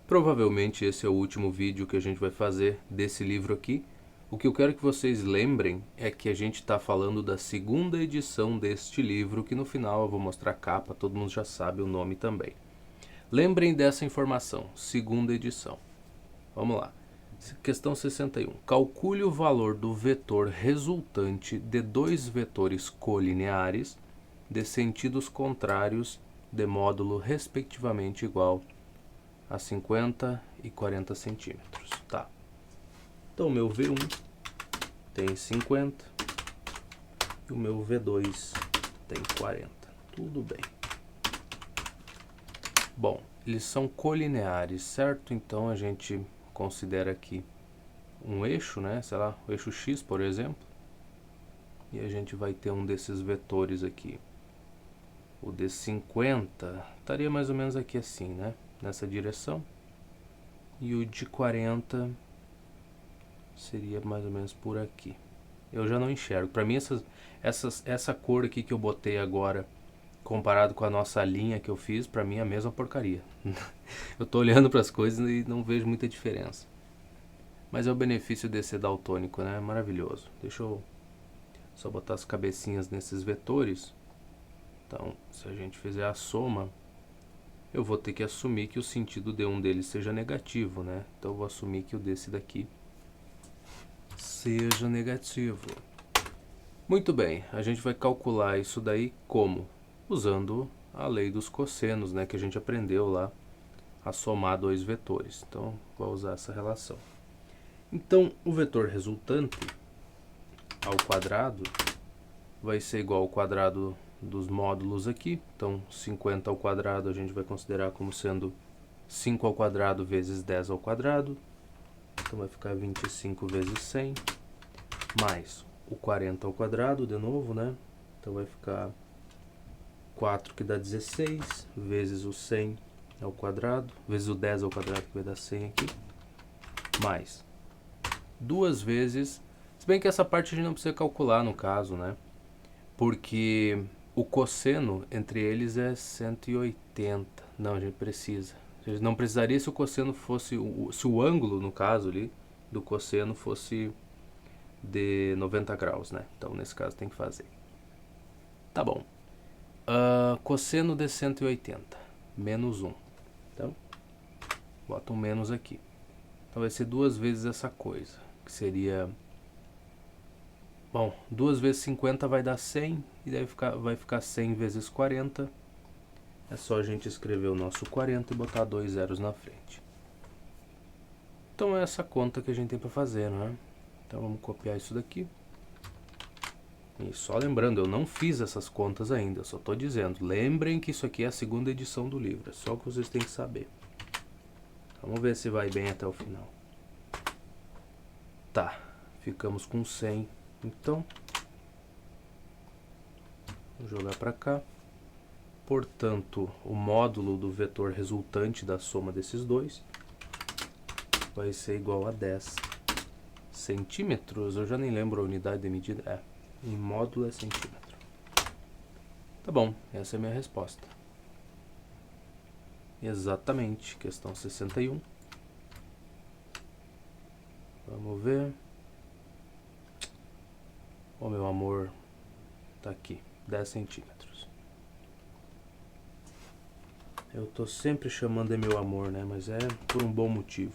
Provavelmente esse é o último vídeo que a gente vai fazer desse livro aqui. O que eu quero que vocês lembrem é que a gente está falando da segunda edição deste livro, que no final eu vou mostrar a capa, todo mundo já sabe o nome também. Lembrem dessa informação, segunda edição. Vamos lá. Questão 61. Calcule o valor do vetor resultante de dois vetores colineares de sentidos contrários de módulo respectivamente igual a 50 e 40 centímetros. Tá. Então o meu V1 tem 50 e o meu V2 tem 40. Tudo bem. Bom, eles são colineares, certo? Então a gente considera aqui um eixo, né? Sei lá, o eixo X, por exemplo. E a gente vai ter um desses vetores aqui. O de 50 estaria mais ou menos aqui assim, né? Nessa direção. E o de 40 seria mais ou menos por aqui. Eu já não enxergo. Para mim, essa cor aqui que eu botei agora, comparado com a nossa linha que eu fiz, para mim é a mesma porcaria. Eu tô olhando para as coisas e não vejo muita diferença. Mas é o benefício de ser daltônico, né? Maravilhoso. Deixa eu só botar as cabecinhas nesses vetores. Então, se a gente fizer a soma, eu vou ter que assumir que o sentido de um deles seja negativo, né? Então eu vou assumir que o desse daqui seja negativo. Muito bem, a gente vai calcular isso daí como? Usando a lei dos cossenos, né? Que a gente aprendeu lá a somar dois vetores. Então, vou usar essa relação. Então, o vetor resultante ao quadrado vai ser igual ao quadrado dos módulos aqui. Então, 50 ao quadrado a gente vai considerar como sendo 5 ao quadrado vezes 10 ao quadrado. Então, vai ficar 25 vezes 100, mais o 40 ao quadrado, de novo, né? Então, vai ficar 4, que dá 16, vezes o 100 ao quadrado, vezes o 10 ao quadrado, que vai dar 100 aqui, mais duas vezes, se bem que essa parte a gente não precisa calcular no caso, né? Porque o cosseno entre eles é 180. Não, a gente precisa. A gente não precisaria se o cosseno fosse, se o ângulo, no caso ali, do cosseno fosse de 90 graus, né? Então, nesse caso, tem que fazer. Tá bom. Cosseno de 180, menos 1. Então, bota um menos aqui. Então, vai ser duas vezes essa coisa, que seria... Bom, 2 vezes 50 vai dar 100, e daí vai ficar 100 vezes 40. É só a gente escrever o nosso 40 e botar 2 zeros na frente. Então é essa conta que a gente tem para fazer, né? Então vamos copiar isso daqui. E só lembrando, eu não fiz essas contas ainda, eu só estou dizendo. Lembrem que isso aqui é a segunda edição do livro, é só o que vocês têm que saber. Vamos ver se vai bem até o final. Tá, ficamos com 100. Então, vou jogar para cá. Portanto, o módulo do vetor resultante da soma desses dois vai ser igual a 10 centímetros. Eu já nem lembro a unidade de medida. Em módulo é centímetro. Tá bom, essa é a minha resposta. Exatamente, questão 61. Vamos ver. Oh, meu amor, tá aqui, 10 centímetros. Eu tô sempre chamando de meu amor, né? Mas é por um bom motivo.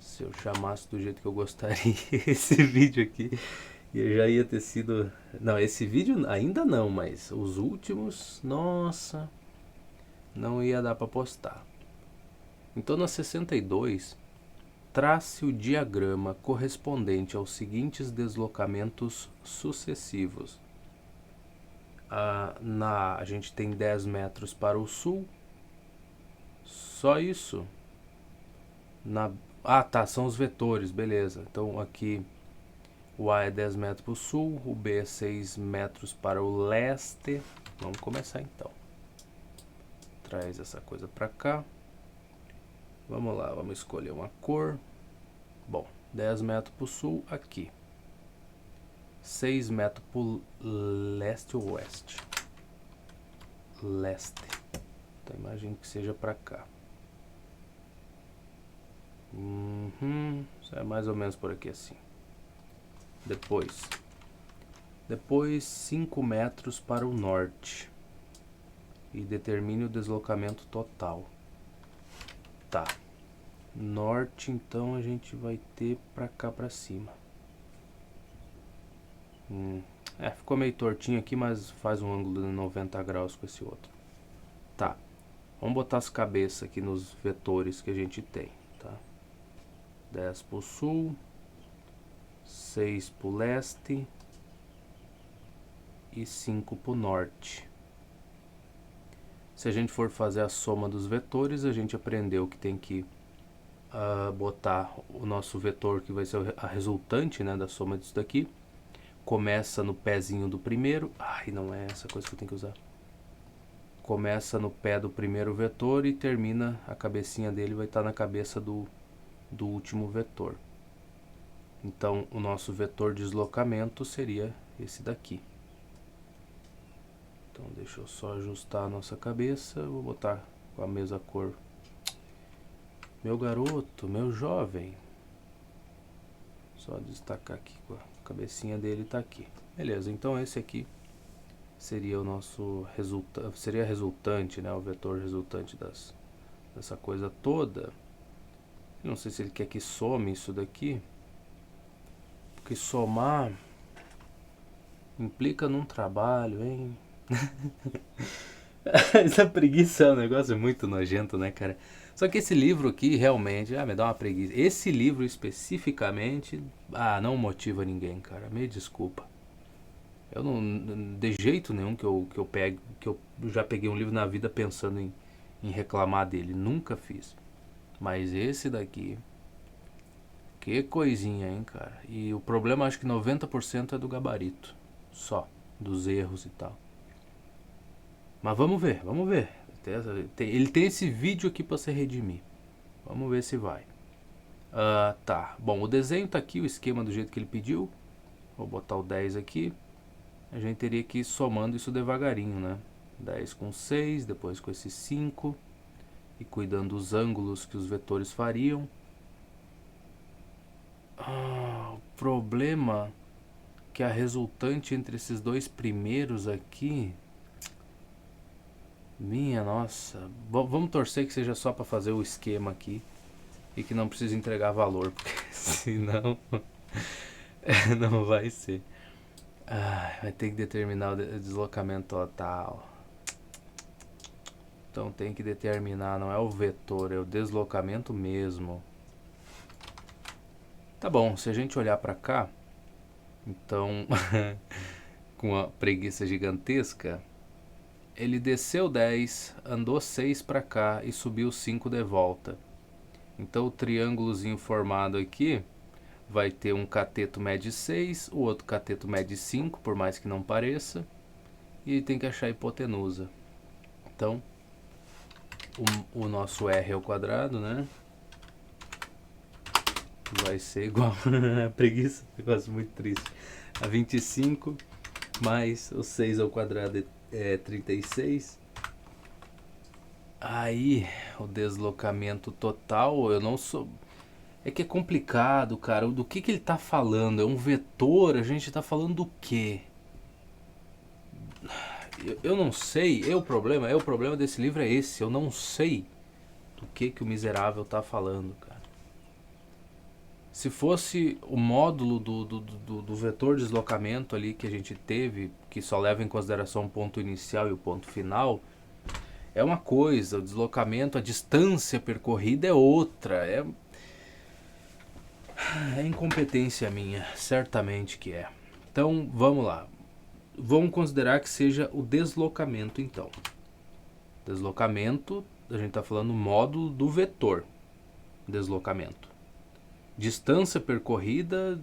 Se eu chamasse do jeito que eu gostaria, esse vídeo aqui já ia ter sido... Não, esse vídeo ainda não, mas os últimos, nossa, não ia dar para postar. Então, na 62, trace o diagrama correspondente aos seguintes deslocamentos sucessivos. A gente tem 10 metros para o sul. Só isso? Tá, são os vetores, beleza. Então aqui o A é 10 metros para o sul, o B é 6 metros para o leste. Vamos começar então. Traz essa coisa para cá. Vamos lá, vamos escolher uma cor. Bom, 10 metros para o sul aqui. 6 metros para o leste ou oeste? Leste. Então imagine que seja para cá. Isso é mais ou menos por aqui assim. Depois 5 metros para o norte. E determine o deslocamento total. Tá. Norte, então a gente vai ter pra cá pra cima. Ficou meio tortinho aqui, mas faz um ângulo de 90 graus com esse outro. Tá. Vamos botar as cabeças aqui nos vetores que a gente tem, tá? 10 pro sul, 6 pro leste e 5 pro norte. Se a gente for fazer a soma dos vetores, a gente aprendeu que tem que botar o nosso vetor, que vai ser a resultante, né, da soma disso daqui. Começa no pezinho do primeiro. Ai, não é essa coisa que eu tenho que usar. Começa no pé do primeiro vetor e termina, a cabecinha dele vai estar na cabeça do último vetor. Então, o nosso vetor de deslocamento seria esse daqui. Então, deixa eu só ajustar a nossa cabeça. Vou botar com a mesma cor. Meu garoto, meu jovem. Só destacar aqui, a cabecinha dele está aqui. Beleza, então esse aqui seria o nosso resultante, seria a resultante, né, o vetor resultante dessa coisa toda. Eu não sei se ele quer que some isso daqui, porque somar implica num trabalho, hein? Essa preguiça é um negócio muito nojento, né, cara? Só que esse livro aqui realmente, me dá uma preguiça. Esse livro especificamente, não motiva ninguém, cara. Me desculpa. Eu não, de jeito nenhum que eu já peguei um livro na vida pensando em reclamar dele. Nunca fiz. Mas esse daqui, que coisinha, hein, cara. E o problema, acho que 90% é do gabarito. Só. Dos erros e tal. Mas vamos ver, vamos ver. Ele tem esse vídeo aqui para se redimir. Vamos ver se vai. Tá. Bom, o desenho tá aqui, o esquema do jeito que ele pediu. Vou botar o 10 aqui. A gente teria que ir somando isso devagarinho, né? 10 com 6, depois com esse 5. E cuidando dos ângulos que os vetores fariam. O problema que a resultante entre esses dois primeiros aqui... Minha nossa, vamos torcer que seja só para fazer o esquema aqui e que não precise entregar valor, porque senão não vai ser. Vai ter que determinar o deslocamento total. Então tem que determinar, não é o vetor, é o deslocamento mesmo. Tá bom, se a gente olhar para cá, então com a preguiça gigantesca, ele desceu 10, andou 6 para cá e subiu 5 de volta. Então o triângulozinho formado aqui vai ter um cateto mede 6, o outro cateto mede 5, por mais que não pareça. E tem que achar a hipotenusa. Então, o nosso R ao quadrado, né? Vai ser igual a preguiça, negócio muito triste. A 25 mais o 6 ao quadrado é 36. Aí, o deslocamento total, eu não sou... É que é complicado, cara. Do que ele tá falando? É um vetor? A gente tá falando do quê? Eu não sei. O problema desse livro é esse. Eu não sei do que o miserável tá falando, cara. Se fosse o módulo do vetor de deslocamento ali que a gente teve, que só leva em consideração o ponto inicial e o ponto final, é uma coisa, o deslocamento, a distância percorrida é outra. É incompetência minha, certamente que é. Então, vamos lá. Vamos considerar que seja o deslocamento, então. Deslocamento, a gente está falando módulo do vetor. Deslocamento. Distância percorrida...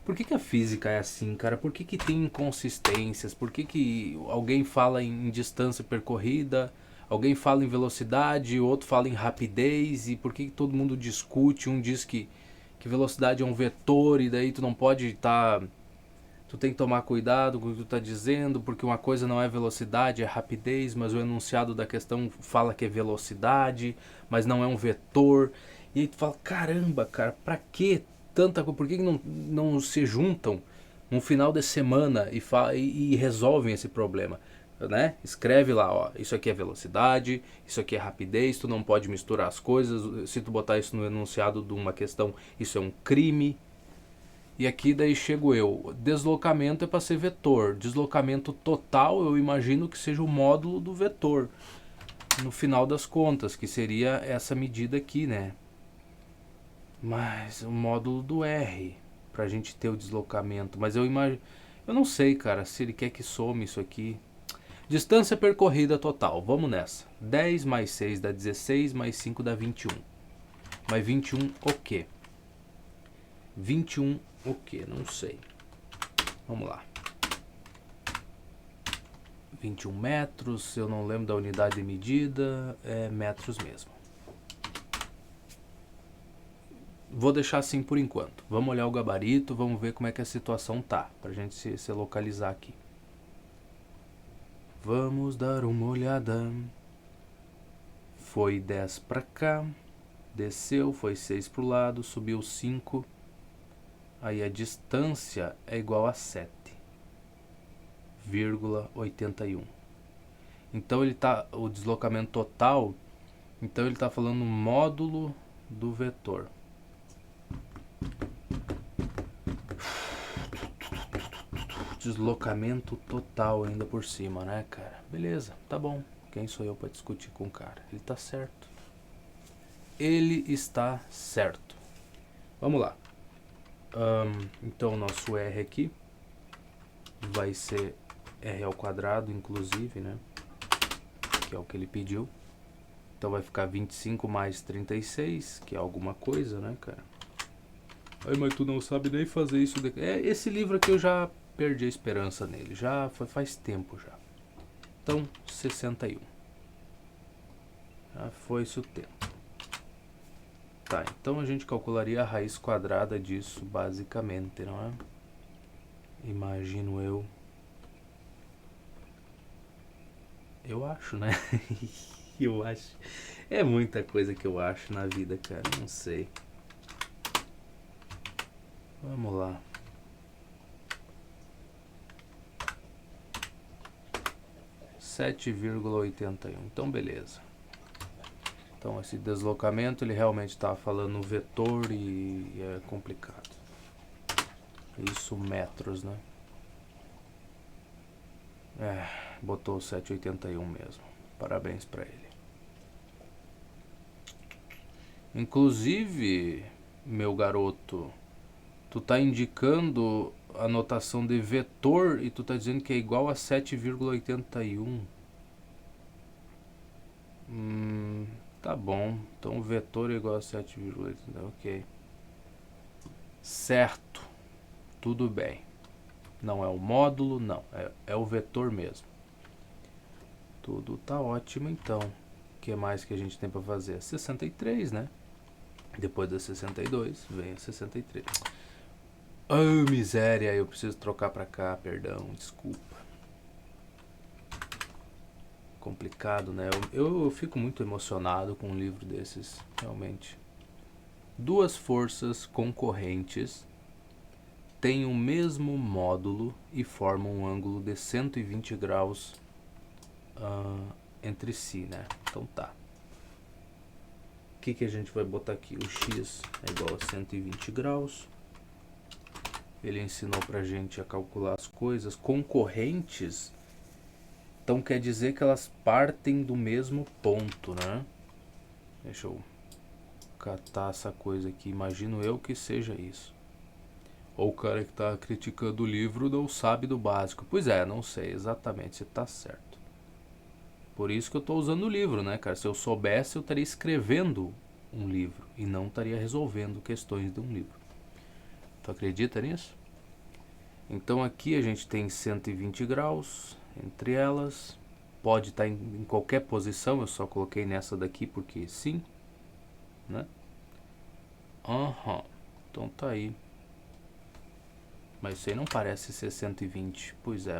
Por que a física é assim, cara? Por que tem inconsistências? Por que alguém fala em distância percorrida, alguém fala em velocidade, o outro fala em rapidez? E por que todo mundo discute? Um diz que velocidade é um vetor e daí tu não pode estar... Tu tem que tomar cuidado com o que tu está dizendo, porque uma coisa não é velocidade, é rapidez, mas o enunciado da questão fala que é velocidade, mas não é um vetor. E aí tu fala, caramba, cara, pra que tanta coisa? Por que não se juntam no final de semana e resolvem esse problema? Né? Escreve lá, ó, isso aqui é velocidade, isso aqui é rapidez, tu não pode misturar as coisas, se tu botar isso no enunciado de uma questão, isso é um crime. E aqui daí chego eu, deslocamento é para ser vetor, deslocamento total eu imagino que seja o módulo do vetor, no final das contas, que seria essa medida aqui, né? Mas o módulo do R, pra gente ter o deslocamento, mas eu imagino, eu não sei, cara, se ele quer que some isso aqui. Distância percorrida total, vamos nessa. 10 mais 6 dá 16, mais 5 dá 21. Mas 21 o quê? 21 o quê? Não sei. Vamos lá. 21 metros, eu não lembro da unidade de medida, é metros mesmo. Vou deixar assim por enquanto. Vamos olhar o gabarito, vamos ver como é que a situação tá, pra gente se localizar aqui. Vamos dar uma olhada. Foi 10 para cá, desceu, foi 6 pro lado, subiu 5. Aí a distância é igual a 7,81. Então ele tá, o deslocamento total, então ele está falando módulo do vetor. Deslocamento total ainda por cima, né, cara? Beleza, tá bom. Quem sou eu para discutir com o cara? Ele tá certo. Ele está certo. Vamos lá. Então o nosso R aqui vai ser R ao quadrado, inclusive, né? Que é o que ele pediu. Então vai ficar 25 mais 36, que é alguma coisa, né, cara? Ai, mas tu não sabe nem fazer isso. Esse livro aqui eu já perdi a esperança nele. Já faz tempo já. Então, 61. Já foi esse o tempo. Tá, então a gente calcularia a raiz quadrada disso, basicamente, não é? Imagino eu. Eu acho, né? Eu acho. É muita coisa que eu acho na vida, cara. Não sei. Vamos lá. (7,81). Então, beleza. Então, esse deslocamento, ele realmente estava falando no vetor e é complicado. Isso, metros, né? Botou 7,81 mesmo. Parabéns para ele. Inclusive, meu garoto, tu tá indicando a notação de vetor e tu tá dizendo que é igual a 7,81. Tá bom. Então o vetor é igual a 7,81. Ok. Certo. Tudo bem. Não é o módulo, não. É o vetor mesmo. Tudo tá ótimo então. O que mais que a gente tem para fazer? 63, né? Depois da 62, vem a 63. Oh, miséria, eu preciso trocar para cá, perdão, desculpa. Complicado, né? Eu fico muito emocionado com um livro desses, realmente. Duas forças concorrentes têm o mesmo módulo e formam um ângulo de 120 graus entre si, né? Então tá. O que a gente vai botar aqui? O x é igual a 120 graus. Ele ensinou pra gente a calcular as coisas concorrentes. Então quer dizer que elas partem do mesmo ponto, né? Deixa eu catar essa coisa aqui. Imagino eu que seja isso. Ou o cara que tá criticando o livro não sabe do básico. Pois é, não sei exatamente se tá certo. Por isso que eu tô usando o livro, né, cara? Se eu soubesse, eu estaria escrevendo um livro e não estaria resolvendo questões de um livro. Tu acredita nisso? Então aqui a gente tem 120 graus entre elas. Pode estar em qualquer posição, eu só coloquei nessa daqui porque sim, né? Então tá aí. Mas isso aí não parece ser 120. Pois é,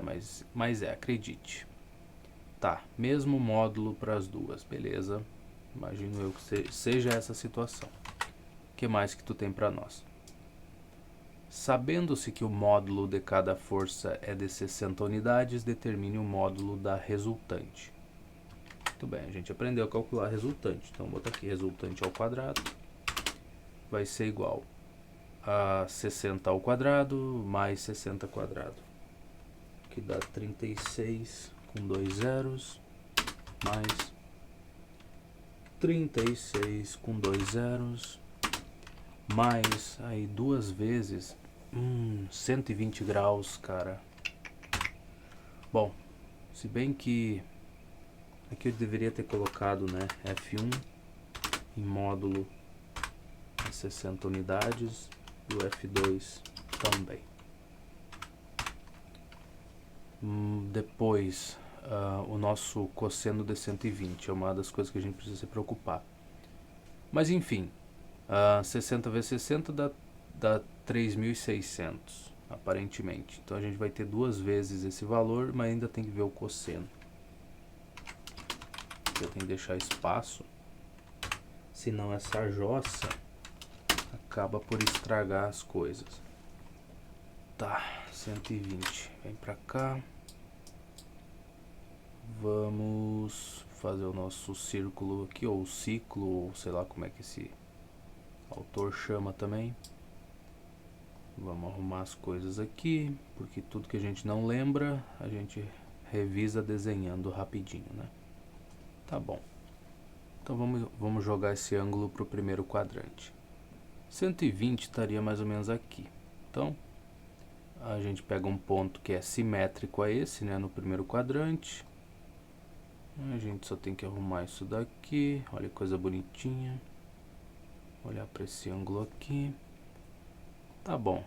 mas acredite. Tá, mesmo módulo para as duas, beleza? Imagino eu que seja essa situação. que mais que tu tem para nós? Sabendo-se que o módulo de cada força é de 60 unidades, determine o módulo da resultante. Muito bem, a gente aprendeu a calcular a resultante. Então, vou botar aqui resultante ao quadrado. Vai ser igual a 60 ao quadrado mais 60 quadrado. Que dá 36 com 2 zeros, mais 36 com 2 zeros, mais aí 2 vezes 120 graus, cara. Bom, se bem que aqui eu deveria ter colocado, né, F1 em módulo a 60 unidades e o F2 também. Depois, o nosso cosseno de 120 é uma das coisas que a gente precisa se preocupar. Mas enfim, 60 vezes 60 dá 3.600, aparentemente. Então a gente vai ter 2 vezes esse valor, mas ainda tem que ver o cosseno. Eu tenho que deixar espaço, senão essa jossa acaba por estragar as coisas. Tá, 120, vem pra cá. Vamos fazer o nosso círculo aqui, ou ciclo, ou sei lá como é que esse autor chama também. Vamos arrumar as coisas aqui, porque tudo que a gente não lembra, a gente revisa desenhando rapidinho, né? Tá bom. Então vamos jogar esse ângulo para o primeiro quadrante. 120 estaria mais ou menos aqui. Então, a gente pega um ponto que é simétrico a esse, né, no primeiro quadrante. A gente só tem que arrumar isso daqui. Olha que coisa bonitinha. Olhar para esse ângulo aqui. Tá bom.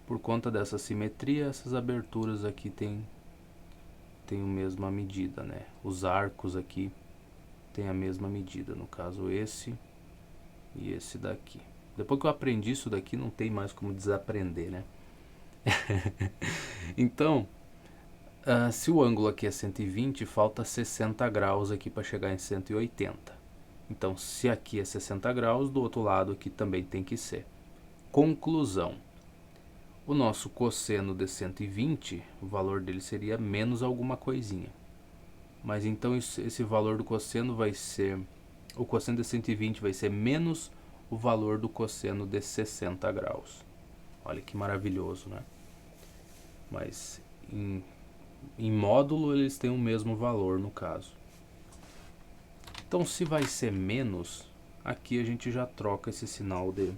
Por conta dessa simetria, essas aberturas aqui tem a mesma medida, né? Os arcos aqui tem a mesma medida, no caso esse e esse daqui. Depois que eu aprendi isso daqui, não tem mais como desaprender, né? Então, se o ângulo aqui é 120, falta 60 graus aqui para chegar em 180. Então, se aqui é 60 graus, do outro lado aqui também tem que ser. Conclusão. O nosso cosseno de 120, o valor dele seria menos alguma coisinha. Mas então esse valor do cosseno vai ser... O cosseno de 120 vai ser menos o valor do cosseno de 60 graus. Olha que maravilhoso, né? Mas em módulo eles têm o mesmo valor no caso. Então se vai ser menos, aqui a gente já troca esse sinal de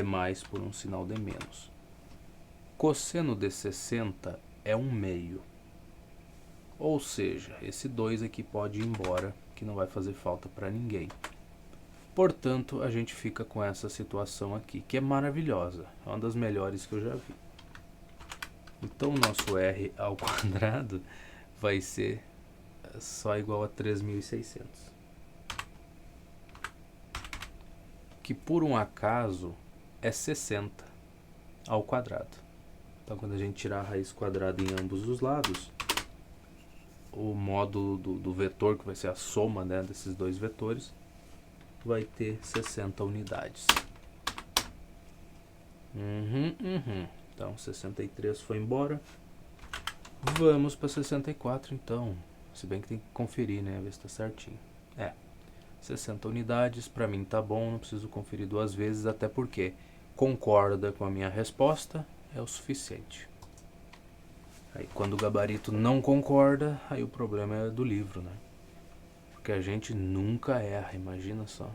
mais por um sinal de menos. Cosseno de 60 é 1/2. Ou seja, esse 2 aqui pode ir embora, que não vai fazer falta para ninguém. Portanto, a gente fica com essa situação aqui, que é maravilhosa. É uma das melhores que eu já vi. Então, o nosso R ao quadrado vai ser só igual a 3.600. Que por um acaso é 60 ao quadrado. Então, quando a gente tirar a raiz quadrada em ambos os lados, o módulo do vetor, que vai ser a soma, né, desses dois vetores, vai ter 60 unidades. Então, 63 foi embora. Vamos para 64, então. Se bem que tem que conferir, né, ver se está certinho. 60 unidades, para mim tá bom, não preciso conferir 2 vezes, até porque concorda com a minha resposta, é o suficiente. Aí quando o gabarito não concorda, aí o problema é do livro, né? Porque a gente nunca erra, imagina só.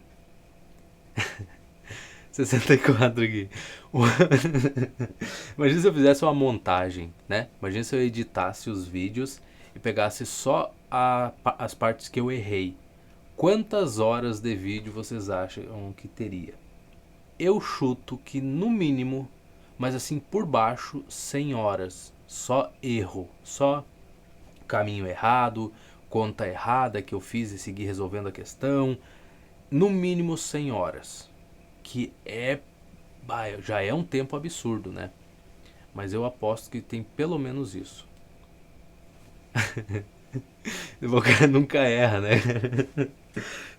64 aqui. Imagina se eu fizesse uma montagem, né? Imagina se eu editasse os vídeos e pegasse só as partes que eu errei. Quantas horas de vídeo vocês acham que teria? Eu chuto que no mínimo, mas assim por baixo, 100 horas. Só erro, só caminho errado, conta errada que eu fiz e segui resolvendo a questão. No mínimo 100 horas. Que já é um tempo absurdo, né? Mas eu aposto que tem pelo menos isso. O cara nunca erra, né?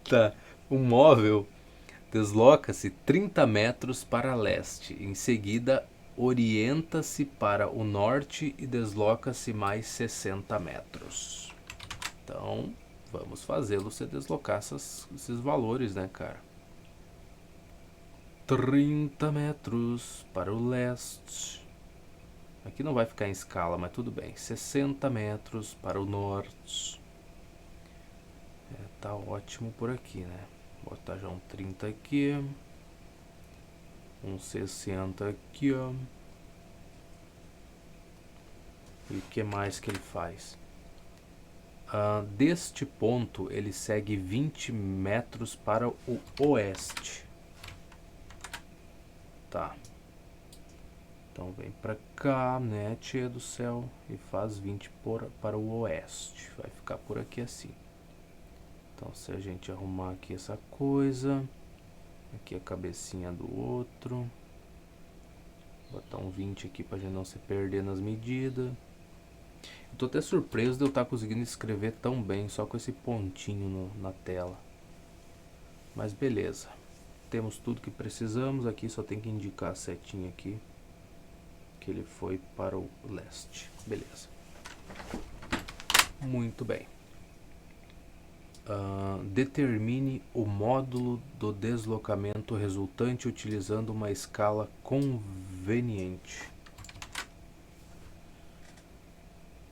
Tá, o móvel Desloca-se 30 metros para leste. Em seguida, orienta-se para o norte e desloca-se mais 60 metros. Então, vamos fazê-lo se deslocar esses valores, né, cara? 30 metros para o leste. Aqui não vai ficar em escala, mas tudo bem. 60 metros para o norte. Tá ótimo por aqui, né? Vou botar já um 30 aqui. Um 60 aqui, ó. E o que mais que ele faz? Deste ponto, ele segue 20 metros para o oeste. Tá. Então vem pra cá, né, tia do céu, e faz 20 para o oeste. Vai ficar por aqui assim. Então se a gente arrumar aqui essa coisa, aqui a cabecinha do outro, botar um 20 aqui pra gente não se perder nas medidas. Eu tô até surpreso de eu estar conseguindo escrever tão bem só com esse pontinho na tela. Mas beleza. Temos tudo que precisamos. Aqui só tem que indicar a setinha aqui que ele foi para o leste. Beleza. Muito bem. Determine o módulo do deslocamento resultante utilizando uma escala conveniente.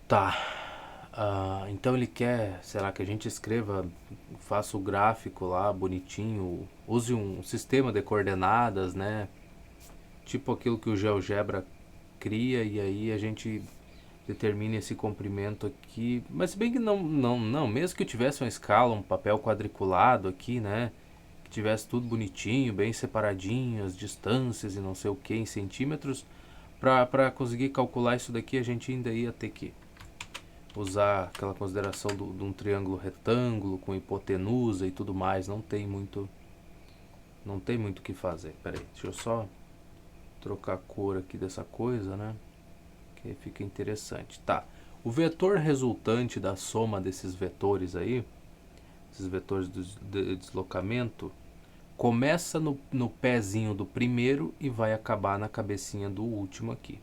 Tá. Então ele quer, será que a gente escreva, faça o gráfico lá bonitinho, use um sistema de coordenadas, né? Tipo aquilo que o GeoGebra cria, e aí a gente determine esse comprimento aqui. Mas se bem que não, mesmo que eu tivesse uma escala, um papel quadriculado aqui, né? Que tivesse tudo bonitinho, bem separadinho, as distâncias e não sei o que em centímetros, para conseguir calcular isso daqui a gente ainda ia ter que usar aquela consideração de um triângulo retângulo com hipotenusa e tudo mais. Não tem muito o que fazer. Pera aí, deixa eu só trocar a cor aqui dessa coisa, né? Que fica interessante. Tá. O vetor resultante da soma desses vetores aí, esses vetores de deslocamento, começa no pezinho do primeiro e vai acabar na cabecinha do último aqui.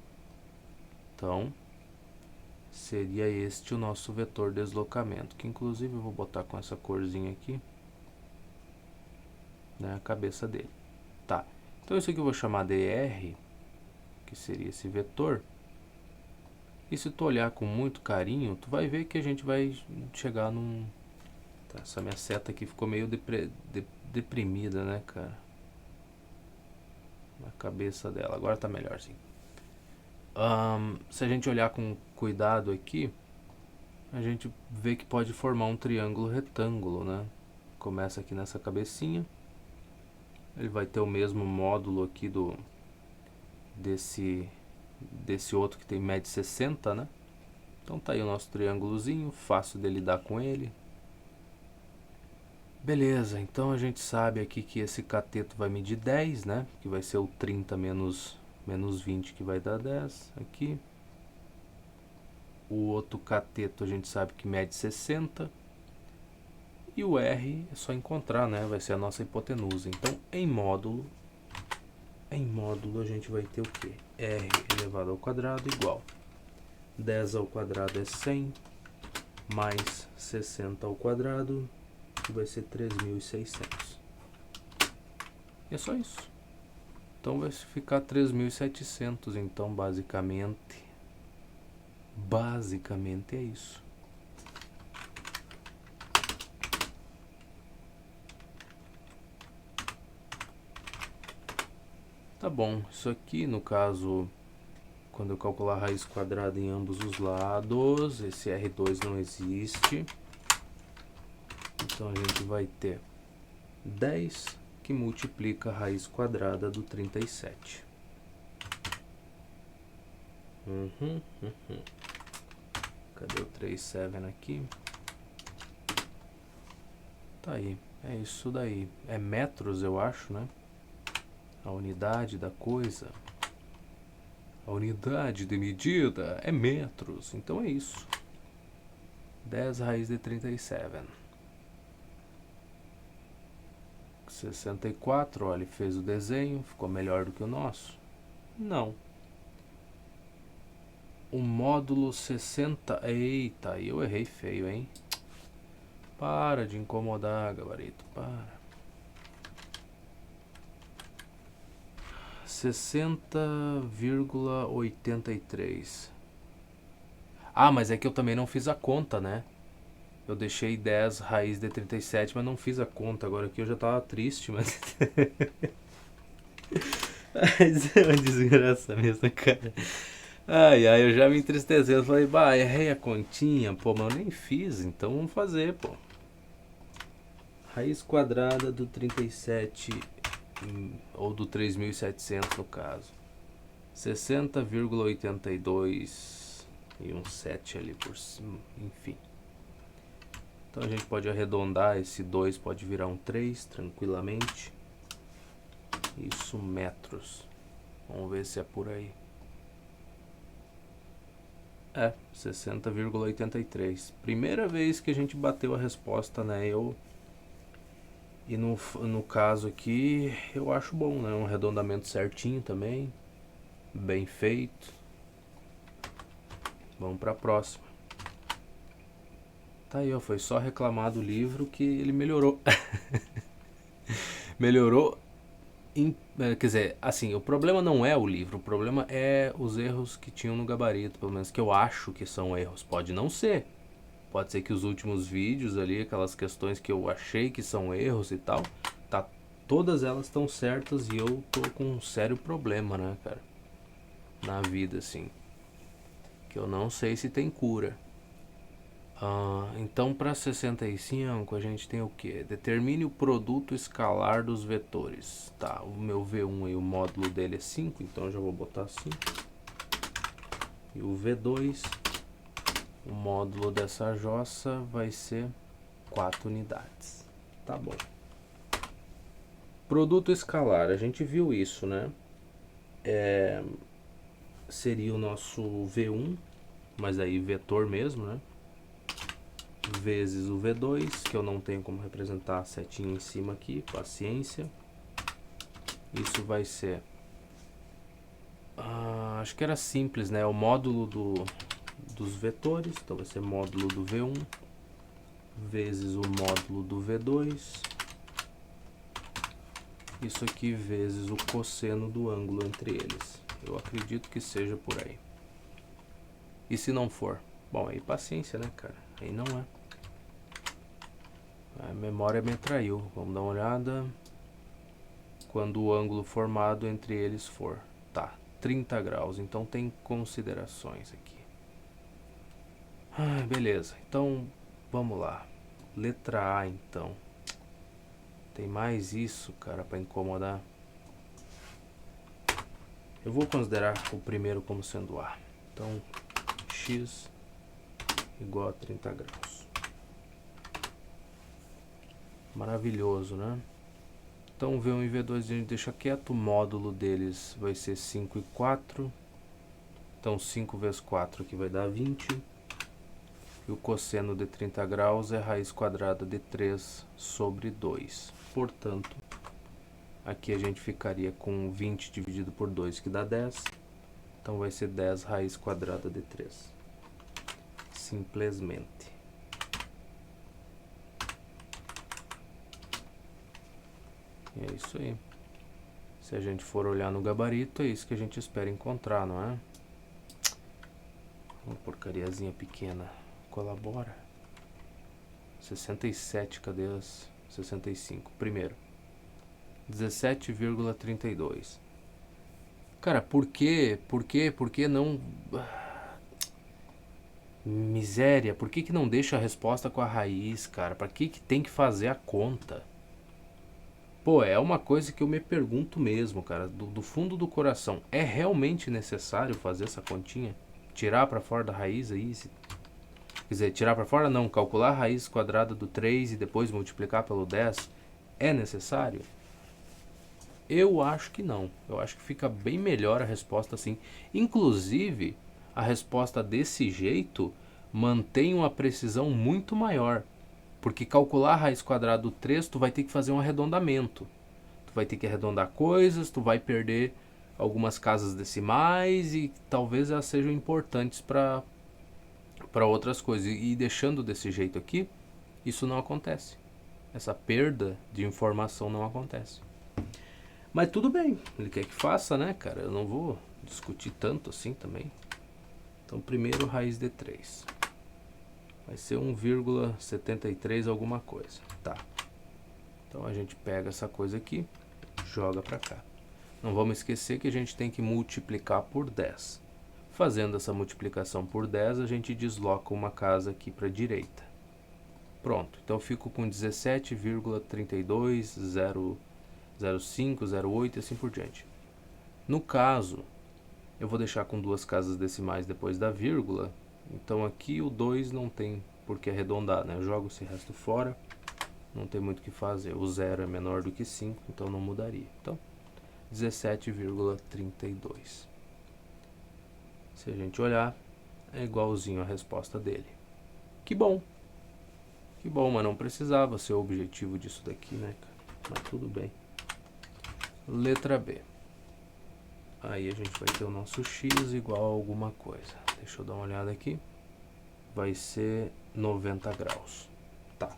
Então, seria este o nosso vetor deslocamento, que inclusive eu vou botar com essa corzinha aqui, né, a cabeça dele. Tá. Então isso aqui eu vou chamar de R, que seria esse vetor. E se tu olhar com muito carinho, tu vai ver que a gente vai chegar num... Tá, essa minha seta aqui ficou meio deprimida, né, cara? Na cabeça dela. Agora tá melhorzinho. Se a gente olhar com cuidado aqui, a gente vê que pode formar um triângulo retângulo, né? Começa aqui nessa cabecinha. Ele vai ter o mesmo módulo aqui desse outro que tem mede 60, né? Então tá aí o nosso triângulozinho, fácil de lidar com ele. Beleza, então a gente sabe aqui que esse cateto vai medir 10, né? Que vai ser o 30 menos 20, que vai dar 10 aqui. O outro cateto a gente sabe que mede 60. E o R é só encontrar, né? Vai ser a nossa hipotenusa. Então, em módulo a gente vai ter o quê? R elevado ao quadrado igual 10 ao quadrado é 100, mais 60 ao quadrado, que vai ser 3.600. E é só isso. Então vai ficar 3.700. Então, basicamente é isso. Tá bom, isso aqui no caso, quando eu calcular a raiz quadrada em ambos os lados, esse R2 não existe. Então a gente vai ter 10 que multiplica a raiz quadrada do 37. Cadê o 37 aqui? Tá aí, é isso daí. É metros, eu acho, né? A unidade da coisa, a unidade de medida é metros. Então é isso. 10 raiz de 37. 64, olha, ele fez o desenho, ficou melhor do que o nosso? Não. O módulo 60... Eita, eu errei feio, hein? Para de incomodar, gabarito, para. 60,83. Ah, mas é que eu também não fiz a conta, né? Eu deixei 10 raiz de 37, mas não fiz a conta. Agora aqui eu já tava triste, mas... Mas é uma desgraça mesmo, cara. Ai, ai, eu já me entristecendo. Falei, bah, errei a continha. Pô, mas eu nem fiz, então vamos fazer, pô. Raiz quadrada do 37, ou do 3.700 no caso. 60,82 e um 7 ali por cima, enfim. Então a gente pode arredondar, esse 2 pode virar um 3 tranquilamente. Isso, metros. Vamos ver se é por aí. É, 60,83. Primeira vez que a gente bateu a resposta, né? E no caso aqui, eu acho bom, né? Um arredondamento certinho também. Bem feito. Vamos para a próxima. Tá aí, ó, foi só reclamar do livro que ele melhorou. Melhorou. Quer dizer, assim, o problema não é o livro, o problema é os erros que tinham no gabarito, pelo menos que eu acho que são erros. Pode não ser. Pode ser que os últimos vídeos ali, aquelas questões que eu achei que são erros e tal, tá, todas elas estão certas e eu tô com um sério problema, né, cara? Na vida, assim. Que eu não sei se tem cura. Então, para 65, a gente tem o que? Determine o produto escalar dos vetores. Tá, o meu V1 e o módulo dele é 5, então eu já vou botar 5. E o V2, o módulo dessa jossa vai ser 4 unidades. Tá bom. Produto escalar, a gente viu isso, né? Seria o nosso V1, mas aí vetor mesmo, né? Vezes o V2, que eu não tenho como representar a setinha em cima aqui, paciência. Isso vai ser... acho que era simples, né? O módulo dos vetores, então vai ser módulo do V1, vezes o módulo do V2. Isso aqui vezes o cosseno do ângulo entre eles. Eu acredito que seja por aí. E se não for? Bom, aí paciência, né, cara? Aí não é. A memória me traiu. Vamos dar uma olhada. Quando o ângulo formado entre eles for. Tá, 30 graus. Então tem considerações aqui. Beleza. Então, vamos lá. Letra A, então. Tem mais isso, cara, pra incomodar. Eu vou considerar o primeiro como sendo A. Então, x igual a 30 graus. Maravilhoso, né? Então V1 e V2 a gente deixa quieto. O módulo deles vai ser 5 e 4. Então 5 vezes 4 aqui vai dar 20. E o cosseno de 30 graus é raiz quadrada de 3 sobre 2. Portanto, aqui a gente ficaria com 20 dividido por 2, que dá 10. Então vai ser 10 raiz quadrada de 3. Simplesmente. E é isso aí. Se a gente for olhar no gabarito, é isso que a gente espera encontrar, não é? Uma porcariazinha pequena. Colabora. 67, cadê as 65? Primeiro. 17,32. Cara, por que não... Miséria, por que não deixa a resposta com a raiz, cara? Pra que tem que fazer a conta? Pô, é uma coisa que eu me pergunto mesmo, cara, do fundo do coração. É realmente necessário fazer essa continha? Tirar pra fora da raiz aí? Quer dizer, tirar pra fora não, calcular a raiz quadrada do 3 e depois multiplicar pelo 10 é necessário? Eu acho que não. Eu acho que fica bem melhor a resposta assim. Inclusive, a resposta desse jeito mantém uma precisão muito maior. Porque calcular a raiz quadrada do 3, tu vai ter que fazer um arredondamento. Tu vai ter que arredondar coisas, tu vai perder algumas casas decimais e talvez elas sejam importantes para outras coisas. E deixando desse jeito aqui, isso não acontece. Essa perda de informação não acontece. Mas tudo bem, ele quer que faça, né, cara? Eu não vou discutir tanto assim também. Então, primeiro raiz de 3. Vai ser 1,73 alguma coisa. Tá. Então, a gente pega essa coisa aqui, joga pra cá. Não vamos esquecer que a gente tem que multiplicar por 10. Fazendo essa multiplicação por 10, a gente desloca uma casa aqui para a direita. Pronto. Então, eu fico com 17,3200508 e assim por diante. No caso, eu vou deixar com duas casas decimais depois da vírgula. Então aqui o 2 não tem por que arredondar, né? Eu jogo esse resto fora, não tem muito o que fazer. O 0 é menor do que 5, então não mudaria. Então, 17,32. Se a gente olhar, é igualzinho a resposta dele. Que bom! Que bom, mas não precisava ser o objetivo disso daqui, né, cara? Mas tudo bem. Letra B. Aí a gente vai ter o nosso x igual a alguma coisa. Deixa eu dar uma olhada aqui. Vai ser 90 graus. Tá.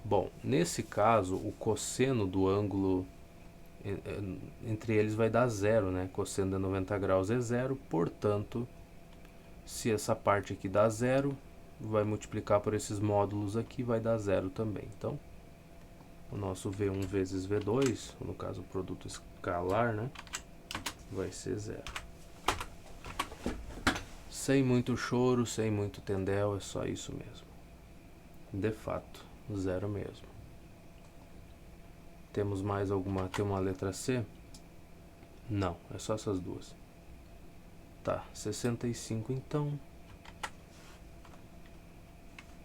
Bom, nesse caso, o cosseno do ângulo entre eles vai dar zero, né? Cosseno de 90 graus é zero, portanto, se essa parte aqui dá zero, vai multiplicar por esses módulos aqui, vai dar zero também. Então, o nosso V1 vezes V2, no caso o produto escalar, né, vai ser zero. Sem muito choro, sem muito tendel, é só isso mesmo. De fato, zero mesmo. Temos mais alguma? Tem uma letra C? Não, é só essas duas. Tá, 65 então.